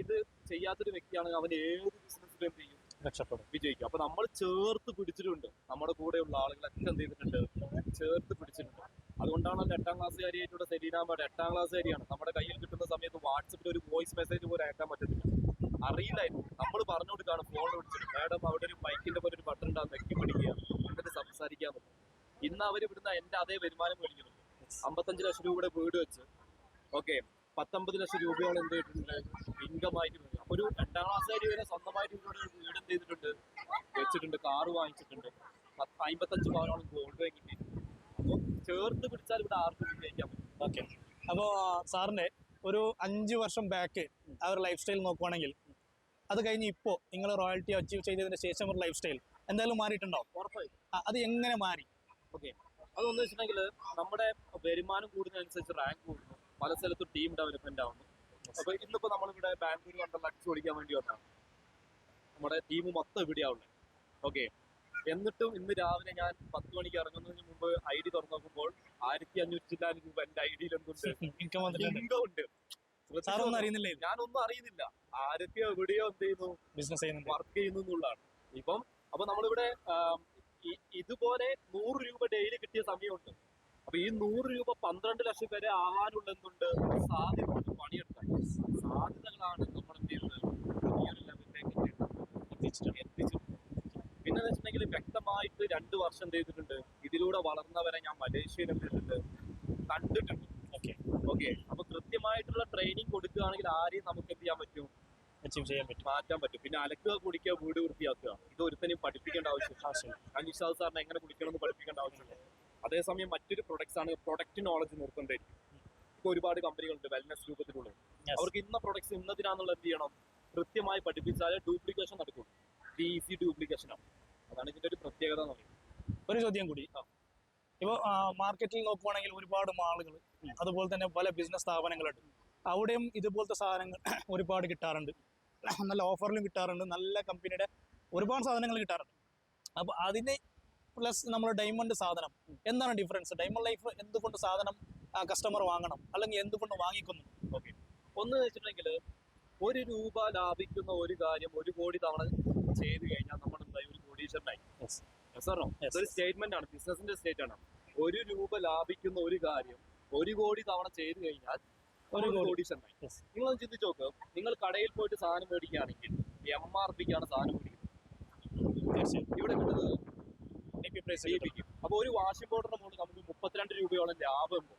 ഇത് ചെയ്യാത്തൊരു വ്യക്തിയാണെങ്കിൽ അവൻ ഏത് ബിസിനസ്സിലും എന്ത് ചെയ്യും, രക്ഷപ്പെടും, വിജയിക്കും. അപ്പൊ നമ്മൾ ചേർത്ത് പിടിച്ചിട്ടുണ്ട്, നമ്മുടെ കൂടെയുള്ള ആളുകളൊക്കെ എന്ത് ചെയ്തിട്ടുണ്ട്, ചേർത്ത് പിടിച്ചിട്ടുണ്ട്. അതുകൊണ്ടാണ് 8ാം ക്ലാസ്സുകാരിയായിട്ടുള്ള സെലീനാമ്മയുടെ 8ാം ക്ലാസ്സുകാരിയാണ്. നമ്മുടെ കയ്യിൽ കിട്ടുന്ന സമയത്ത് വാട്സപ്പിൽ ഒരു വോയിസ് മെസ്സേജ് പോലും അയക്കാൻ പറ്റത്തില്ല, അറിയില്ലായിരുന്നു. നമ്മൾ പറഞ്ഞു കൊടുക്കാണ്, ഫോണിൽ വിളിച്ചിട്ട് മാഡം അവിടെ ഒരു മൈക്കിന്റെ പോലെ ഒരു ബട്ടൺ ഉണ്ടാകും, നെക്കി പിടിക്കുക, എന്നിട്ട് സംസാരിക്കാൻ പറ്റും. ഇന്ന് അവർ ഇവിടുന്ന് എന്റെ അതേ വരുമാനം മേടിക്കുന്നുണ്ട്. 55 ലക്ഷം രൂപയുടെ വീട് വെച്ച്, ഓക്കെ, 19 ലക്ഷം രൂപയോളം എന്ത് ചെയ്തിട്ടുണ്ട്, ഇൻകം ആയിട്ട് വരും. അപ്പൊ ഒരു 2ാം ക്ലാസ്സുകാരി വരെ സ്വന്തമായിട്ട് ഇവിടെ ഒരു വീട് എന്ത് ചെയ്തിട്ടുണ്ട്, വെച്ചിട്ടുണ്ട്, കാറ് വാങ്ങിച്ചിട്ടുണ്ട്, 55 പവനോളം ഗോൾഡ് വാങ്ങിയിട്ട്. അപ്പോൾ ചേർത്ത് പിടിച്ചാൽ ഇവിടെ ആർക്കും വിജയിക്കാൻ പറ്റും. ഓക്കെ, അപ്പോൾ സാറിന്റെ ഒരു 5 വർഷം ബാക്ക് ആ ഒരു ലൈഫ് സ്റ്റൈൽ നോക്കുവാണെങ്കിൽ അത് കഴിഞ്ഞ് ഇപ്പോൾ നിങ്ങൾ റോയൽറ്റി അച്ചീവ് ചെയ്തതിന് ശേഷം ഒരു ലൈഫ് സ്റ്റൈൽ എന്തായാലും മാറിയിട്ടുണ്ടാവും. ഉറപ്പായും. അത് എങ്ങനെ മാറി? ഓക്കെ, അതൊന്ന് വെച്ചിട്ടുണ്ടെങ്കിൽ നമ്മുടെ വരുമാനം കൂടുന്നതനുസരിച്ച് റാങ്ക് കൂടുന്നു, പല സ്ഥലത്തും ടീം ഡെവലപ്മെന്റ് ആവുന്നു. അപ്പൊ ഇന്നിപ്പോ നമ്മളിവിടെ ബാംഗ്ലൂർ കണ്ടുള്ള അടിച്ചു ഓടിക്കാൻ വേണ്ടി വന്നാണ്, നമ്മുടെ ടീം മൊത്തം ഇവിടെയാവുള്ളത്. ഓക്കെ, എന്നിട്ടും ഇന്ന് രാവിലെ ഞാൻ 10 മണിക്ക് ഇറങ്ങുന്നതിന് മുമ്പ് ID തുറന്നു നോക്കുമ്പോൾ 1500 രൂപ എന്റെ ഐഡിയിൽ എന്തുണ്ട്, ഇൻകം ഉണ്ട്. ഞാനൊന്നും അറിയുന്നില്ല, ആരൊക്കെയോ എവിടെയോ എന്ത് ചെയ്യുന്നു, ബിസിനസ് ചെയ്യുന്നു, വർക്ക് ചെയ്യുന്നു എന്നുള്ളതാണ്. ഇപ്പം അപ്പൊ നമ്മളിവിടെ ഇതുപോലെ 100 രൂപ ഡെയിലി കിട്ടിയ സമയമുണ്ട്. അപ്പൊ ഈ 100 രൂപ 12 ലക്ഷം വരെ ആവാനുള്ള എന്തുണ്ട്, സാധ്യതയുണ്ട്. പണിയെടുക്കാൻ സാധ്യതകളാണ് നമ്മൾ എന്ത് ചെയ്യുന്നത്, ഈ ഒരു ലെവലിലേക്ക് എത്തിച്ചിട്ടുണ്ട്. പിന്നെ വെച്ചിട്ടുണ്ടെങ്കിൽ വ്യക്തമായിട്ട് 2 വർഷം എന്ത് ചെയ്തിട്ടുണ്ട്, ഇതിലൂടെ വളർന്നവരെ ഞാൻ മലേഷ്യയിൽ എന്ത് ചെയ്തിട്ടുണ്ട്, കണ്ടിട്ടുണ്ട്. ഓക്കെ, അപ്പൊ കൃത്യമായിട്ടുള്ള ട്രെയിനിങ് കൊടുക്കുകയാണെങ്കിൽ ആരെയും നമുക്ക് എന്ത് ചെയ്യാൻ പറ്റും, അച്ചീവ് ചെയ്യാൻ പറ്റും, മാറ്റാൻ പറ്റും. പിന്നെ അലക്കുക, കുടിക്കുക, വീട് വൃത്തിയാക്കുക, ഇത് ഒരുത്തനെയും പഠിപ്പിക്കേണ്ട ആവശ്യമില്ല. അനിഷാദ് സാറിനെ എങ്ങനെ കുടിക്കണമെന്ന് പഠിപ്പിക്കേണ്ട ആവശ്യമില്ല. അതേസമയം മറ്റൊരു പ്രൊഡക്ട്സ് ആണ്, പ്രൊഡക്റ്റ് നോളജ് നിർത്തേണ്ടിയിരിക്കും. ഇപ്പൊ ഒരുപാട് കമ്പനികളുണ്ട് വെൽനസ് രൂപത്തിലുള്ളത്, അവർക്ക് ഇന്ന പ്രൊഡക്ട്സ് ഇന്നതിനാന്നുള്ള എന്ത് ചെയ്യണം, കൃത്യമായി പഠിപ്പിച്ചാലേ ഡ്യൂപ്ലിക്കേഷൻ നടക്കും. ഈസി ഡ്യൂപ്ലിക്കേഷൻ ആണ്, അതാണ് ഇതിന്റെ ഒരു പ്രത്യേകത എന്ന് പറയുന്നത്. ഒരു ചോദ്യം കൂടി, ഇപ്പോൾ മാർക്കറ്റിൽ നോക്കുവാണെങ്കിൽ ഒരുപാട് മാളുകൾ, അതുപോലെ തന്നെ പല ബിസിനസ് സ്ഥാപനങ്ങളുണ്ട്, അവിടെയും ഇതുപോലത്തെ സാധനങ്ങൾ ഒരുപാട് കിട്ടാറുണ്ട്, നല്ല ഓഫറിലും കിട്ടാറുണ്ട്, നല്ല കമ്പനിയുടെ ഒരുപാട് സാധനങ്ങൾ കിട്ടാറുണ്ട്. അപ്പോൾ അതിന് പ്ലസ് നമ്മൾ ഡയമണ്ട് സാധനം എന്താണ് ഡിഫറൻസ്? ഡയമണ്ട് ലൈഫ് എന്തുകൊണ്ട് സാധനം ആ കസ്റ്റമർ വാങ്ങണം, അല്ലെങ്കിൽ എന്തുകൊണ്ട് വാങ്ങിക്കുന്നു? ഓക്കെ, ഒന്ന് വെച്ചിട്ടുണ്ടെങ്കിൽ ₹1 ലാഭിക്കുന്ന ഒരു കാര്യം 1 കോടി തവണ ചെയ്ത് കഴിഞ്ഞാൽ നമ്മൾ എന്തായി? ഒരു കോടീശ്വരനായി. സാറോ, ഇതൊരു സ്റ്റേറ്റ്മെന്റ് ആണ്, ബിസിനസിന്റെ സ്റ്റേറ്റ് ആണ്. ₹1 ലാഭിക്കുന്ന ഒരു കാര്യം 1 കോടി തവണ ചെയ്ത് കഴിഞ്ഞാൽ ഒരു കോടീശ്വരനായി. നിങ്ങളൊന്ന് ചിന്തിച്ച് നോക്ക്, നിങ്ങൾ കടയിൽ പോയിട്ട് സാധനം മേടിക്കുകയാണെങ്കിൽ MRPക്കാണ് സാധനം മേടിക്കുന്നത്. ഇവിടെ കിട്ടുന്നത് DP. അപ്പൊ ഒരു വാഷിംഗ് പൗഡറിന്റെ മുകളിൽ നമുക്ക് ₹32 ലാഭമുണ്ട്.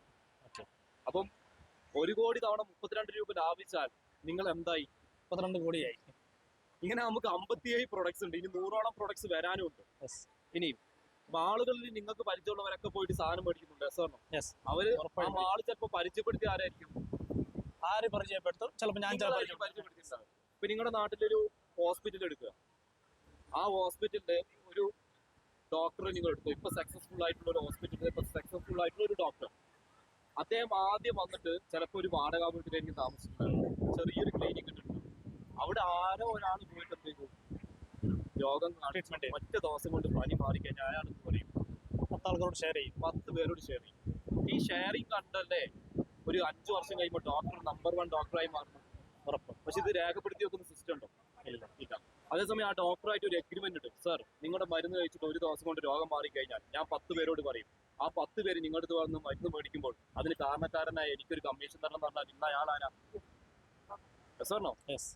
അപ്പം 1 കോടി തവണ ₹32 ലാഭിച്ചാൽ നിങ്ങൾ എന്തായി? 32 കോടിയായി. ഇങ്ങനെ നമുക്ക് 57 പ്രൊഡക്ട്സ് ഉണ്ട്. ഇനി 100ഓളം പ്രൊഡക്ട്സ് വരാനും ഉണ്ട്. ഇനിയും മാളുകളിൽ നിങ്ങൾക്ക് പരിചയമുള്ളവരൊക്കെ പോയിട്ട് സാധനം മേടിക്കുന്നുണ്ട്. അവര് ആ മാള് ചിലപ്പോൾ പരിചയപ്പെടുത്തിയ ആരായിരിക്കും? ആര് പരിചയപ്പെടുത്തും? ചിലപ്പോൾ ഞാൻ പരിചയപ്പെടുത്തിയിട്ടുണ്ടാവും. ഇപ്പൊ നിങ്ങളുടെ നാട്ടിലൊരു ഹോസ്പിറ്റൽ എടുക്കുക, ആ ഹോസ്പിറ്റലിന്റെ ഒരു ഡോക്ടറെ നിങ്ങൾ എടുത്തു. ഇപ്പൊ സക്സസ്ഫുൾ ആയിട്ടുള്ള ഒരു ഹോസ്പിറ്റലിൽ സക്സസ്ഫുൾ ആയിട്ടുള്ള ഒരു ഡോക്ടർ, അദ്ദേഹം ആദ്യം വന്നിട്ട് ചിലപ്പോൾ ഒരു വാടക വീട്ടിലേക്ക് താമസിക്കുന്നുണ്ട്, ചെറിയൊരു ക്ലിനിക് ഇട്ടിട്ടുണ്ട്. അവിടെ ആരോ ഒരാൾ പോയിട്ട് എന്തെങ്കിലും രോഗം കാണിച്ചിട്ട് ഒറ്റ ദിവസം കൊണ്ട് പനി മാറിക്കഴിഞ്ഞാൽ അയാൾ പറയും 10 ആൾക്കാരോട് ഷെയർ ചെയ്യും, 10 പേരോട് ഷെയർ ചെയ്യും. ഈ ഷെയറിങ് കണ്ടല്ലേ ഒരു 5 വർഷം കഴിയുമ്പോൾ ഡോക്ടർ നമ്പർ 1 ഡോക്ടറായി മാറുന്നു. ഉറപ്പ്. പക്ഷെ ഇത് രേഖപ്പെടുത്തി വെക്കുന്ന സിസ്റ്റം ഉണ്ടോ? ഇല്ല. അതേസമയം ആ ഡോക്ടറായിട്ട് ഒരു എഗ്രിമെന്റ് ഉണ്ട്. സർ, നിങ്ങളുടെ മരുന്ന് കഴിച്ചിട്ട് ഒരു ദിവസം കൊണ്ട് രോഗം മാറിക്കഴിഞ്ഞാൽ ഞാൻ 10 പേരോട് പറയും, ആ 10 പേര് നിങ്ങളുടെ അടുത്ത് വന്ന് മരുന്ന് മേടിക്കുമ്പോൾ അതിന് കാരണക്കാരനായ എനിക്കൊരു കമ്മീഷൻ തരണം എന്ന് പറഞ്ഞാൽ ഇന്ന അയാളാരാ? സാറിനോ?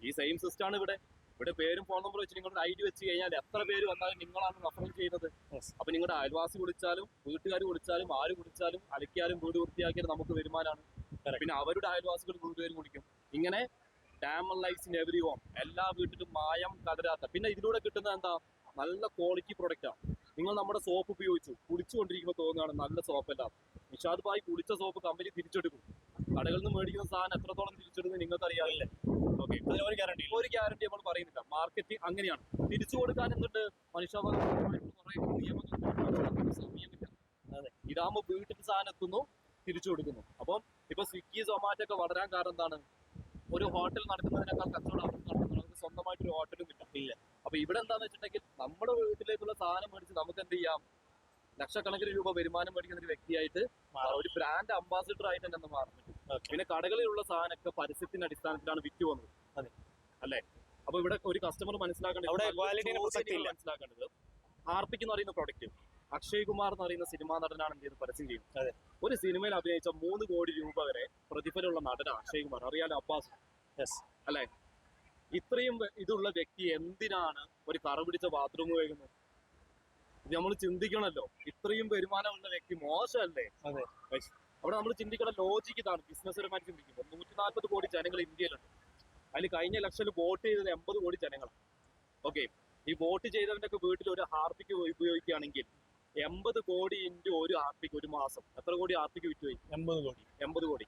ഈ സെയിം സിസ്റ്റം ആണ് ഇവിടെ. ഇവിടെ പേരും ഫോൺ നമ്പർ വെച്ച് നിങ്ങളുടെ ID വെച്ച് കഴിഞ്ഞാൽ എത്ര പേര് വന്നാലും നിങ്ങളാണ് റെഫറൻസ് ചെയ്യുന്നത്. അപ്പൊ നിങ്ങളുടെ അയൽവാസി വിളിച്ചാലും വീട്ടുകാർ വിളിച്ചാലും ആര് വിളിച്ചാലും അലക്കിയാലും വീട് വൃത്തിയാക്കിയാലും നമുക്ക് വരുമാനമാണ്. പിന്നെ അവരുടെ അയൽവാസികൾ വീട്ടുകാരും കുടിക്കും. ഇങ്ങനെ diamond lifes in every home, എല്ലാ വീട്ടിലും മായം കലരാത്ത. പിന്നെ ഇതിലൂടെ കിട്ടുന്നത് എന്താ? നല്ല ക്വാളിറ്റി പ്രൊഡക്റ്റാണ്. നിങ്ങൾ നമ്മുടെ സോപ്പ് ഉപയോഗിച്ചു കുടിച്ചുകൊണ്ടിരിക്കുമ്പോൾ തോന്നുകയാണ് നല്ല സോപ്പല്ല. നിഷാദ് ഭായ് കുടിച്ച സോപ്പ് കമ്പനി തിരിച്ചെടുക്കും. കടകളിൽ നിന്ന് മേടിക്കുന്ന സാധനം എത്രത്തോളം തിരിച്ചെടുക്കുന്നത് നിങ്ങൾക്ക് അറിയാറില്ലേ? ഓക്കെ, അതിന് ഒരു ഗ്യാരണ്ടി നമ്മൾ പറയുന്നില്ല. മാർക്കറ്റിംഗ് അങ്ങനെയാണ്. തിരിച്ചു കൊടുക്കാൻ എന്നിട്ട് മനുഷ്യപരമായിട്ട് കുറെ നിയമങ്ങൾ സമയമില്ല. ഇതാകുമ്പോൾ വീട്ടിൽ സാധനം എത്തുന്നു, തിരിച്ചു കൊടുക്കുന്നു. അപ്പം ഇപ്പൊ സ്വിഗ്ഗി സൊമാറ്റോ ഒക്കെ വളരാൻ കാരണം എന്താണ്? ഒരു ഹോട്ടൽ നടക്കുന്നതിനേക്കാൾ കച്ചവടം അവർക്ക് നടത്തുന്നത്. അവർക്ക് സ്വന്തമായിട്ടൊരു ഹോട്ടലും ഇല്ല. അപ്പൊ ഇവിടെ എന്താന്ന് വെച്ചിട്ടുണ്ടെങ്കിൽ നമ്മുടെ വീട്ടിലേക്കുള്ള സാധനം മേടിച്ച് നമുക്ക് എന്ത് ചെയ്യാം? ലക്ഷക്കണക്കിന് രൂപ വരുമാനം മേടിക്കുന്ന ഒരു വ്യക്തിയായിട്ട് ഒരു ബ്രാൻഡ് അംബാസിഡർ ആയിട്ട് തന്നെ മാറും. പിന്നെ കടകളിലുള്ള സാധനമൊക്കെ പരസ്യത്തിന്റെ അടിസ്ഥാനത്തിലാണ് വിറ്റ് പോകുന്നത്, അല്ലേ? അപ്പൊ ഇവിടെ ഒരു കസ്റ്റമർ മനസ്സിലാക്കേണ്ടത് ഹാർപ്പിക് എന്ന് പറയുന്ന പ്രൊഡക്റ്റ് അക്ഷയ് കുമാർ എന്ന് പറയുന്ന സിനിമാ നടനാണ് എന്ത് ചെയ്ത് പരസ്യം ചെയ്യുന്നത്. ഒരു സിനിമയിൽ അഭിനയിച്ച 3 കോടി രൂപ വരെ പ്രതിഫലമുള്ള നടനാണ് അക്ഷയ് കുമാർ. അറിയാലോ, അബ്ബാസ് അല്ലെ? ഇത്രയും ഇതുള്ള വ്യക്തി എന്തിനാണ് ഒരു കറ പിടിച്ച ബാത്റൂം കഴിക്കുന്നത്? ഇത് നമ്മൾ ചിന്തിക്കണല്ലോ. ഇത്രയും വരുമാനമുള്ള വ്യക്തി മോശമല്ലേ? അവിടെ നമ്മൾ ചിന്തിക്കേണ്ട ലോജിക്ക് ഇതാണ്. ബിസിനസ്സുപരമായി ചിന്തിക്കുമ്പോൾ 140 കോടി ജനങ്ങൾ ഇന്ത്യയിലുണ്ട്. അതിൽ കഴിഞ്ഞ ഇലക്ഷനിൽ വോട്ട് ചെയ്തത് 80 കോടി ജനങ്ങളാണ്. ഓക്കെ, ഈ വോട്ട് ചെയ്തവന്റെ ഒക്കെ വീട്ടിൽ ഒരു ഹാർപ്പിക്ക് ഉപയോഗിക്കുകയാണെങ്കിൽ 80 കോടി ഇൻറ്റു ഒരു ഹാർപ്പിക്ക് ഒരു മാസം എത്ര കോടി ഹാർപ്പിക്ക് വിറ്റുപോയി? 80 കോടി.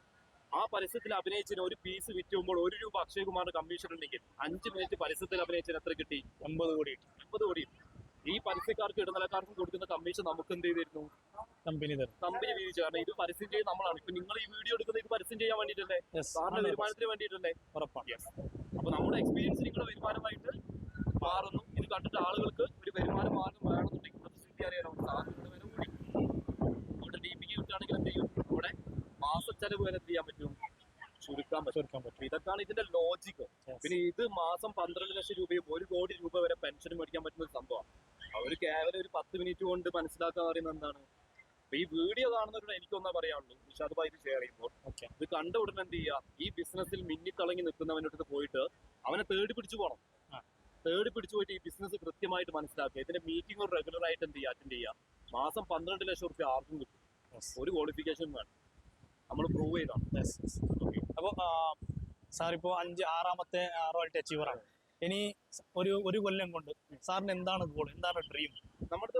ആ പരസ്യത്തിൽ അഭിനയിച്ചതിന് ഒരു പീസ് വിറ്റുമ്പോൾ ₹1 അക്ഷയ് കുമാറിന്റെ കമ്മീഷൻ ഉണ്ടെങ്കിൽ 5 മിനിറ്റ് പരസ്യത്തിൽ അഭിനയിച്ചതിന് എത്ര കിട്ടി? 80 കോടി. 80 കോടി. ഈ പരസ്യക്കാർക്ക് ഇടനിലക്കാർക്കും കൊടുക്കുന്ന കമ്മീഷൻ നമുക്ക് എന്ത് ചെയ്തിരുന്നു? കമ്പനി വീതിച്ചു. കാരണം ഇത് പരസ്യം ചെയ്ത് നമ്മളാണ്. ഇപ്പൊ നിങ്ങൾ ഈ വീഡിയോ എടുക്കുന്നത് ഇത് പരസ്യം ചെയ്യാൻ വേണ്ടിയിട്ടല്ലേ? സാറിന്റെ വരുമാനത്തിന് വേണ്ടിയിട്ടല്ലേ? അപ്പൊ നമ്മുടെ എക്സ്പീരിയൻസ് നിങ്ങളുടെ വരുമാനമായിട്ട് മാറുന്നു. ഇത് കണ്ടിട്ട് ആളുകൾക്ക് ഒരു വരുമാന മാർഗം വേണമെന്നുണ്ടെങ്കിൽ ഇന്നത്തെ സ്ഥിതി അറിയാലോ. സാറിന്റെ വില കൂടി അവിടെ DP കിട്ടുകയാണെങ്കിൽ എന്ത് ചെയ്യും? അവിടെ മാസച്ചെലവ് വരെ എന്ത് ചെയ്യാൻ പറ്റും? ചുരുക്കാൻ പറ്റും. ഇതൊക്കെയാണ് ഇതിന്റെ ലോജിക്ക്. പിന്നെ ഇത് മാസം 12 ലക്ഷം രൂപയും 1 കോടി രൂപ വരെ പെൻഷൻ മേടിക്കാൻ പറ്റുന്ന ഒരു സംഭവമാണ്. അവർ കേവലം ഒരു 10 മിനിറ്റ് കൊണ്ട് മനസ്സിലാക്കാൻ പറയുന്നത് എന്താണ്? അപ്പൊ ഈ വീഡിയോ കാണുന്നവരോട് എനിക്കൊന്നാ പറയാനുള്ളൂ, നിഷാദ് ഭായ് ഇത് ഷെയർ ചെയ്യുമ്പോൾ ഇത് കണ്ട ഉടനെ എന്ത് ചെയ്യുക? ഈ ബിസിനസ്സിൽ മിന്നിത്തിളങ്ങി നിൽക്കുന്നവൻ്റെ പോയിട്ട് അവനെ തേടി പിടിച്ചു പോകണം. തേടി പിടിച്ചു പോയിട്ട് ഈ ബിസിനസ് കൃത്യമായിട്ട് മനസ്സിലാക്കുക. ഇതിന്റെ മീറ്റിംഗ് റെഗുലർ ആയിട്ട് എന്ത് ചെയ്യുക? അറ്റൻഡ് ചെയ്യുക. മാസം 12 ലക്ഷം റുപ്യ ആർക്കും കിട്ടും. ഒരു ക്വാളിഫിക്കേഷൻ വേണം, നമ്മൾ പ്രൂവ് ചെയ്താണ്. അപ്പോൾ സാർ ഇപ്പോൾ 6ാമത്തെ റോയൽറ്റി അച്ചീവറാണ്. ഇനി ഒരു കൊല്ലം കൊണ്ട് സാറിന് എന്താണ് ഗോൾ, എന്താണ് ഡ്രീം? നമ്മുടെ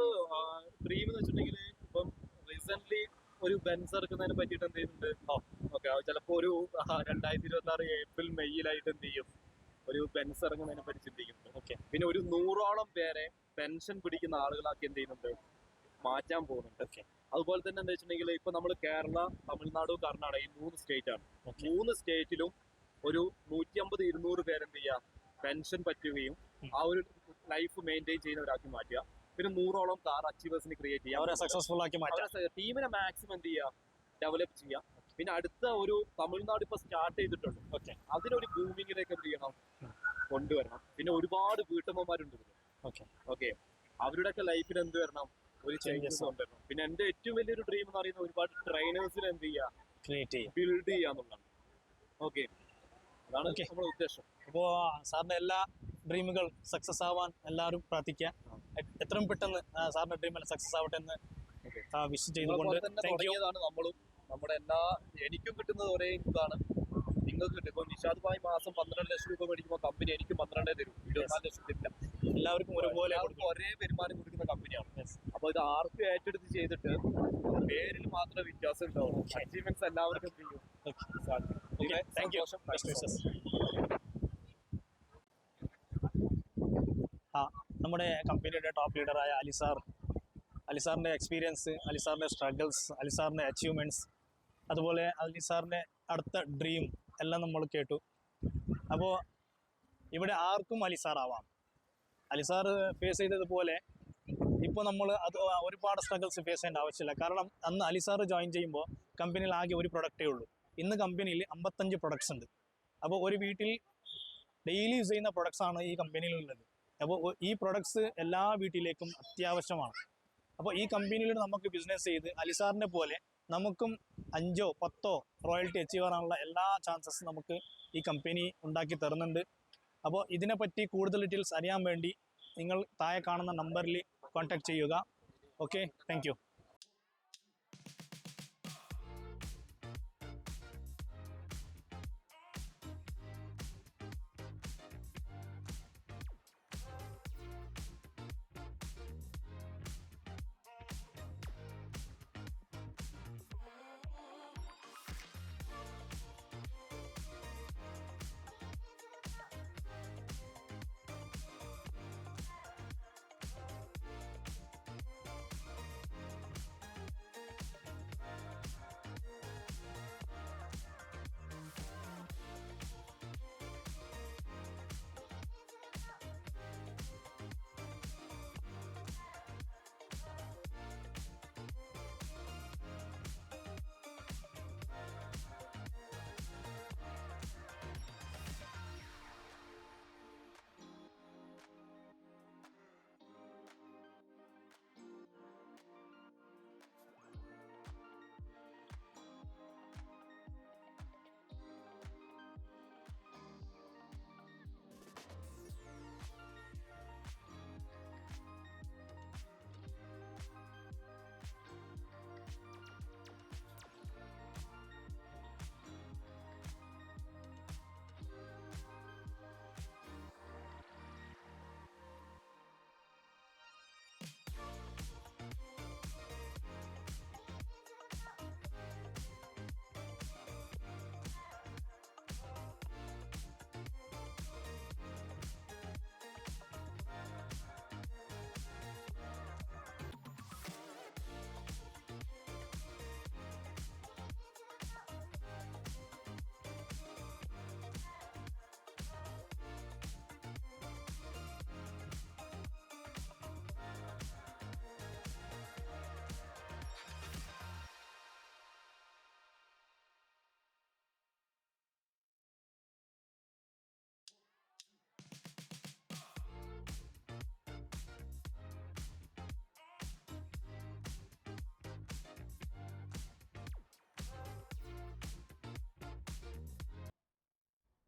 ഡ്രീം എന്ന് വെച്ചിട്ടുണ്ടെങ്കിൽ ഇപ്പം റീസെന്റ് ഒരു ബെൻസ് ഇറക്കുന്നതിനെ പറ്റിയിട്ട് എന്ത് ചെയ്യുന്നുണ്ട്? ഓക്കെ, ചിലപ്പോൾ ഒരു 2026 ഏപ്രിൽ മെയ്യിലായിട്ട് എന്ത് ചെയ്യും? ഒരു ബെൻസ് ഇറങ്ങുന്നതിനെ പറ്റി ചിന്തിക്കുന്നുണ്ട്. ഓക്കെ, പിന്നെ ഒരു 100ഓളം പേരെ പെൻഷൻ പിടിക്കുന്ന ആളുകളാക്കി എന്ത് ചെയ്യുന്നുണ്ട്? മാറ്റാൻ പോകുന്നുണ്ട്. ഓക്കെ, അതുപോലെ തന്നെ എന്താ വെച്ചിട്ടുണ്ടെങ്കിൽ ഇപ്പൊ നമ്മൾ കേരള, തമിഴ്നാട്, കർണാടക ഈ 3 സ്റ്റേറ്റ് ആണ്. 3 സ്റ്റേറ്റിലും ഒരു 150-200 പേരെന്ത് ചെയ്യുക? പെൻഷൻ പറ്റുകയും ആ ഒരു ലൈഫ് മെയിൻറ്റെയിൻ ചെയ്യുന്നവരാക്കി മാറ്റുക. പിന്നെ 100ഓളം കാർ അച്ചീവേഴ്സിനെ ക്രിയേറ്റ് ചെയ്യുക, സക്സസ്ഫുൾ ആക്കി മാറ്റുക. ടീമിനെ മാക്സിമം എന്ത് ചെയ്യുക? ഡെവലപ്പ് ചെയ്യുക. പിന്നെ അടുത്ത ഒരു തമിഴ്നാട് ഇപ്പൊ സ്റ്റാർട്ട് ചെയ്തിട്ടുണ്ട്. ഓക്കെ അതിനൊരു ബൂമിങ്ങിലേക്ക് എന്ത് ചെയ്യണം, കൊണ്ടുവരണം. പിന്നെ ഒരുപാട് വീട്ടമ്മമാരുണ്ട് ഇതില്. ഓക്കെ ഓക്കെ, അവരുടെയൊക്കെ ലൈഫിൽ എന്ത് വരണം, ഒരു ചേഞ്ചസ് കൊണ്ടുവരണം. പിന്നെ എന്റെ ഏറ്റവും വലിയൊരു ഡ്രീം എന്ന് പറയുന്നത് ഒരുപാട് ട്രെയിനേഴ്സിനെ എന്ത് ചെയ്യുക, ക്രിയേറ്റ് ചെയ്യും. ബിൽഡ് ചെയ്യാന്നുള്ളതാണ്. ഓക്കെ, അതാണ് നമ്മുടെ ഉദ്ദേശം. അപ്പോൾ സാറിന്റെ എല്ലാ ഡ്രീമുകൾ സക്സസ് ആവാൻ എല്ലാവരും പ്രാർത്ഥിക്കുക. എത്രയും പെട്ടെന്ന് സാറിന്റെ ഡ്രീം എല്ലാം സക്സസ് ആവട്ടെ എന്ന് വിഷ് ചെയ്തുകൊണ്ട് തുടങ്ങിയതാണ് നമ്മളും. നമ്മുടെ എനിക്കും കിട്ടുന്നത് ഒരേ ഇതാണ്, നിങ്ങൾക്ക് കിട്ടും. ഇപ്പൊ നിഷാദ് ഭായ് മാസം 12 ലക്ഷം രൂപ മേടിക്കുമ്പോൾ കമ്പനി എനിക്ക് 12 തരും, 24 ലക്ഷം തരില്ല. എല്ലാവർക്കും ഒരുപോലെ ഒരേ വരുമാനം കൊടുക്കുന്ന കമ്പനിയാണ്. അപ്പൊ ഇത് ആർക്കും ഏറ്റെടുത്ത് ചെയ്തിട്ട് പേരിൽ മാത്രമേ വ്യത്യാസം ഉണ്ടാവുള്ളൂ. അച്ചീവ്മെന്റ്സ് എല്ലാവർക്കും ചെയ്യും. നമ്മുടെ കമ്പനിയുടെ ടോപ്പ് ലീഡറായ അലിസാറിന്റെ എക്സ്പീരിയൻസ്, അലിസാറിന്റെ സ്ട്രഗിൾസ്, അലിസാറിന്റെ അച്ചീവ്മെന്റ്സ്, അതുപോലെ അലിസാറിന്റെ അടുത്ത ഡ്രീം എല്ലാം നമ്മൾ കേട്ടു. അപ്പോൾ ഇവിടെ ആർക്കും അലിസാർ ആവാം. അലിസാർ ഫേസ് ചെയ്തതുപോലെ ഇപ്പോൾ നമ്മൾ അത് ഒരുപാട് സ്ട്രഗിൾസ് ഫേസ് ചെയ്യേണ്ട ആവശ്യമില്ല. കാരണം അന്ന് അലിസാർ ജോയിൻ ചെയ്യുമ്പോൾ കമ്പനിയിൽ ആകെ ഒരു പ്രൊഡക്റ്റേ ഉള്ളൂ. ഇന്ന് കമ്പനിയിൽ 55 പ്രൊഡക്ട്സ് ഉണ്ട്. അപ്പോൾ ഒരു വീട്ടിൽ ഡെയിലി യൂസ് ചെയ്യുന്ന പ്രൊഡക്ട്സ് ആണ് ഈ കമ്പനിയിലുള്ളത്. അപ്പോൾ ഈ പ്രൊഡക്ട്സ് എല്ലാ വീട്ടിലേക്കും അത്യാവശ്യമാണ്. അപ്പോൾ ഈ കമ്പനിയിൽ നമുക്ക് ബിസിനസ് ചെയ്ത് അലിസാറിനെ പോലെ നമുക്കും 5 or 10 റോയൽറ്റി അച്ചീവ് ചെയ്യാനുള്ള എല്ലാ ചാൻസസ് നമുക്ക് ഈ കമ്പനി ഉണ്ടാക്കി തരുന്നുണ്ട്. അപ്പോൾ ഇതിനെപ്പറ്റി കൂടുതൽ ഡീറ്റെയിൽസ് അറിയാൻ വേണ്ടി നിങ്ങൾ താഴെ കാണുന്ന നമ്പറിൽ കോൺടാക്ട് ചെയ്യുക. Okay, thank you.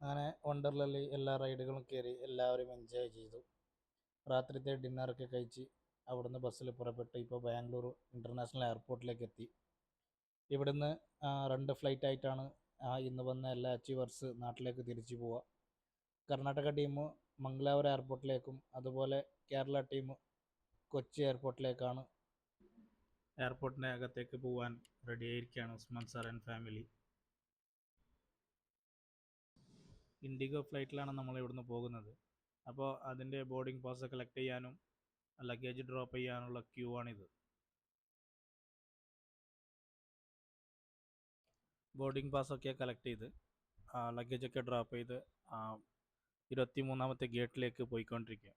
അങ്ങനെ വണ്ടർലയിൽ എല്ലാ റൈഡുകളും കയറി എല്ലാവരും എൻജോയ് ചെയ്തു. രാത്രിത്തെ ഡിന്നറൊക്കെ കഴിച്ച് അവിടുന്ന് ബസ്സിൽ പുറപ്പെട്ട് ഇപ്പോൾ ബാംഗ്ലൂർ ഇൻ്റർനാഷണൽ എയർപോർട്ടിലേക്ക് എത്തി. ഇവിടുന്ന് 2 ഫ്ലൈറ്റ് ആയിട്ടാണ് ഇന്ന് വന്ന എല്ലാ അച്ചീവേഴ്സ് നാട്ടിലേക്ക് തിരിച്ചു പോവുക. കർണാടക ടീം മംഗലാപുരം എയർപോർട്ടിലേക്കും അതുപോലെ കേരള ടീം കൊച്ചി എയർപോർട്ടിലേക്കാണ്. എയർപോർട്ടിൻ്റെ അകത്തേക്ക് പോകാൻ റെഡിയായിരിക്കുകയാണ് Usman sir and family. IndiGo ഫ്ലൈറ്റിലാണ് നമ്മൾ ഇവിടുന്ന് പോകുന്നത്. അപ്പോൾ അതിൻ്റെ ബോർഡിംഗ് പാസ് കളക്ട് ചെയ്യാനും ലഗേജ് ഡ്രോപ്പ് ചെയ്യാനുള്ള ക്യൂ ആണിത്. ബോർഡിംഗ് പാസ്സൊക്കെ കളക്ട് ചെയ്ത് ലഗേജൊക്കെ ഡ്രോപ്പ് ചെയ്ത് 23ാമത്തെ ഗേറ്റിലേക്ക് പോയിക്കൊണ്ടിരിക്കുക.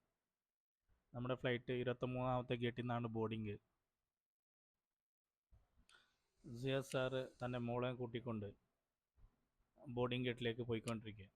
നമ്മുടെ ഫ്ലൈറ്റ് 23ാമത്തെ ഗേറ്റിൽ നിന്നാണ് ബോർഡിങ്. സിയാദ് സാറ് തൻ്റെ മോളെ കൂട്ടിക്കൊണ്ട് ബോർഡിംഗ് ഗേറ്റിലേക്ക് പോയിക്കൊണ്ടിരിക്കുക.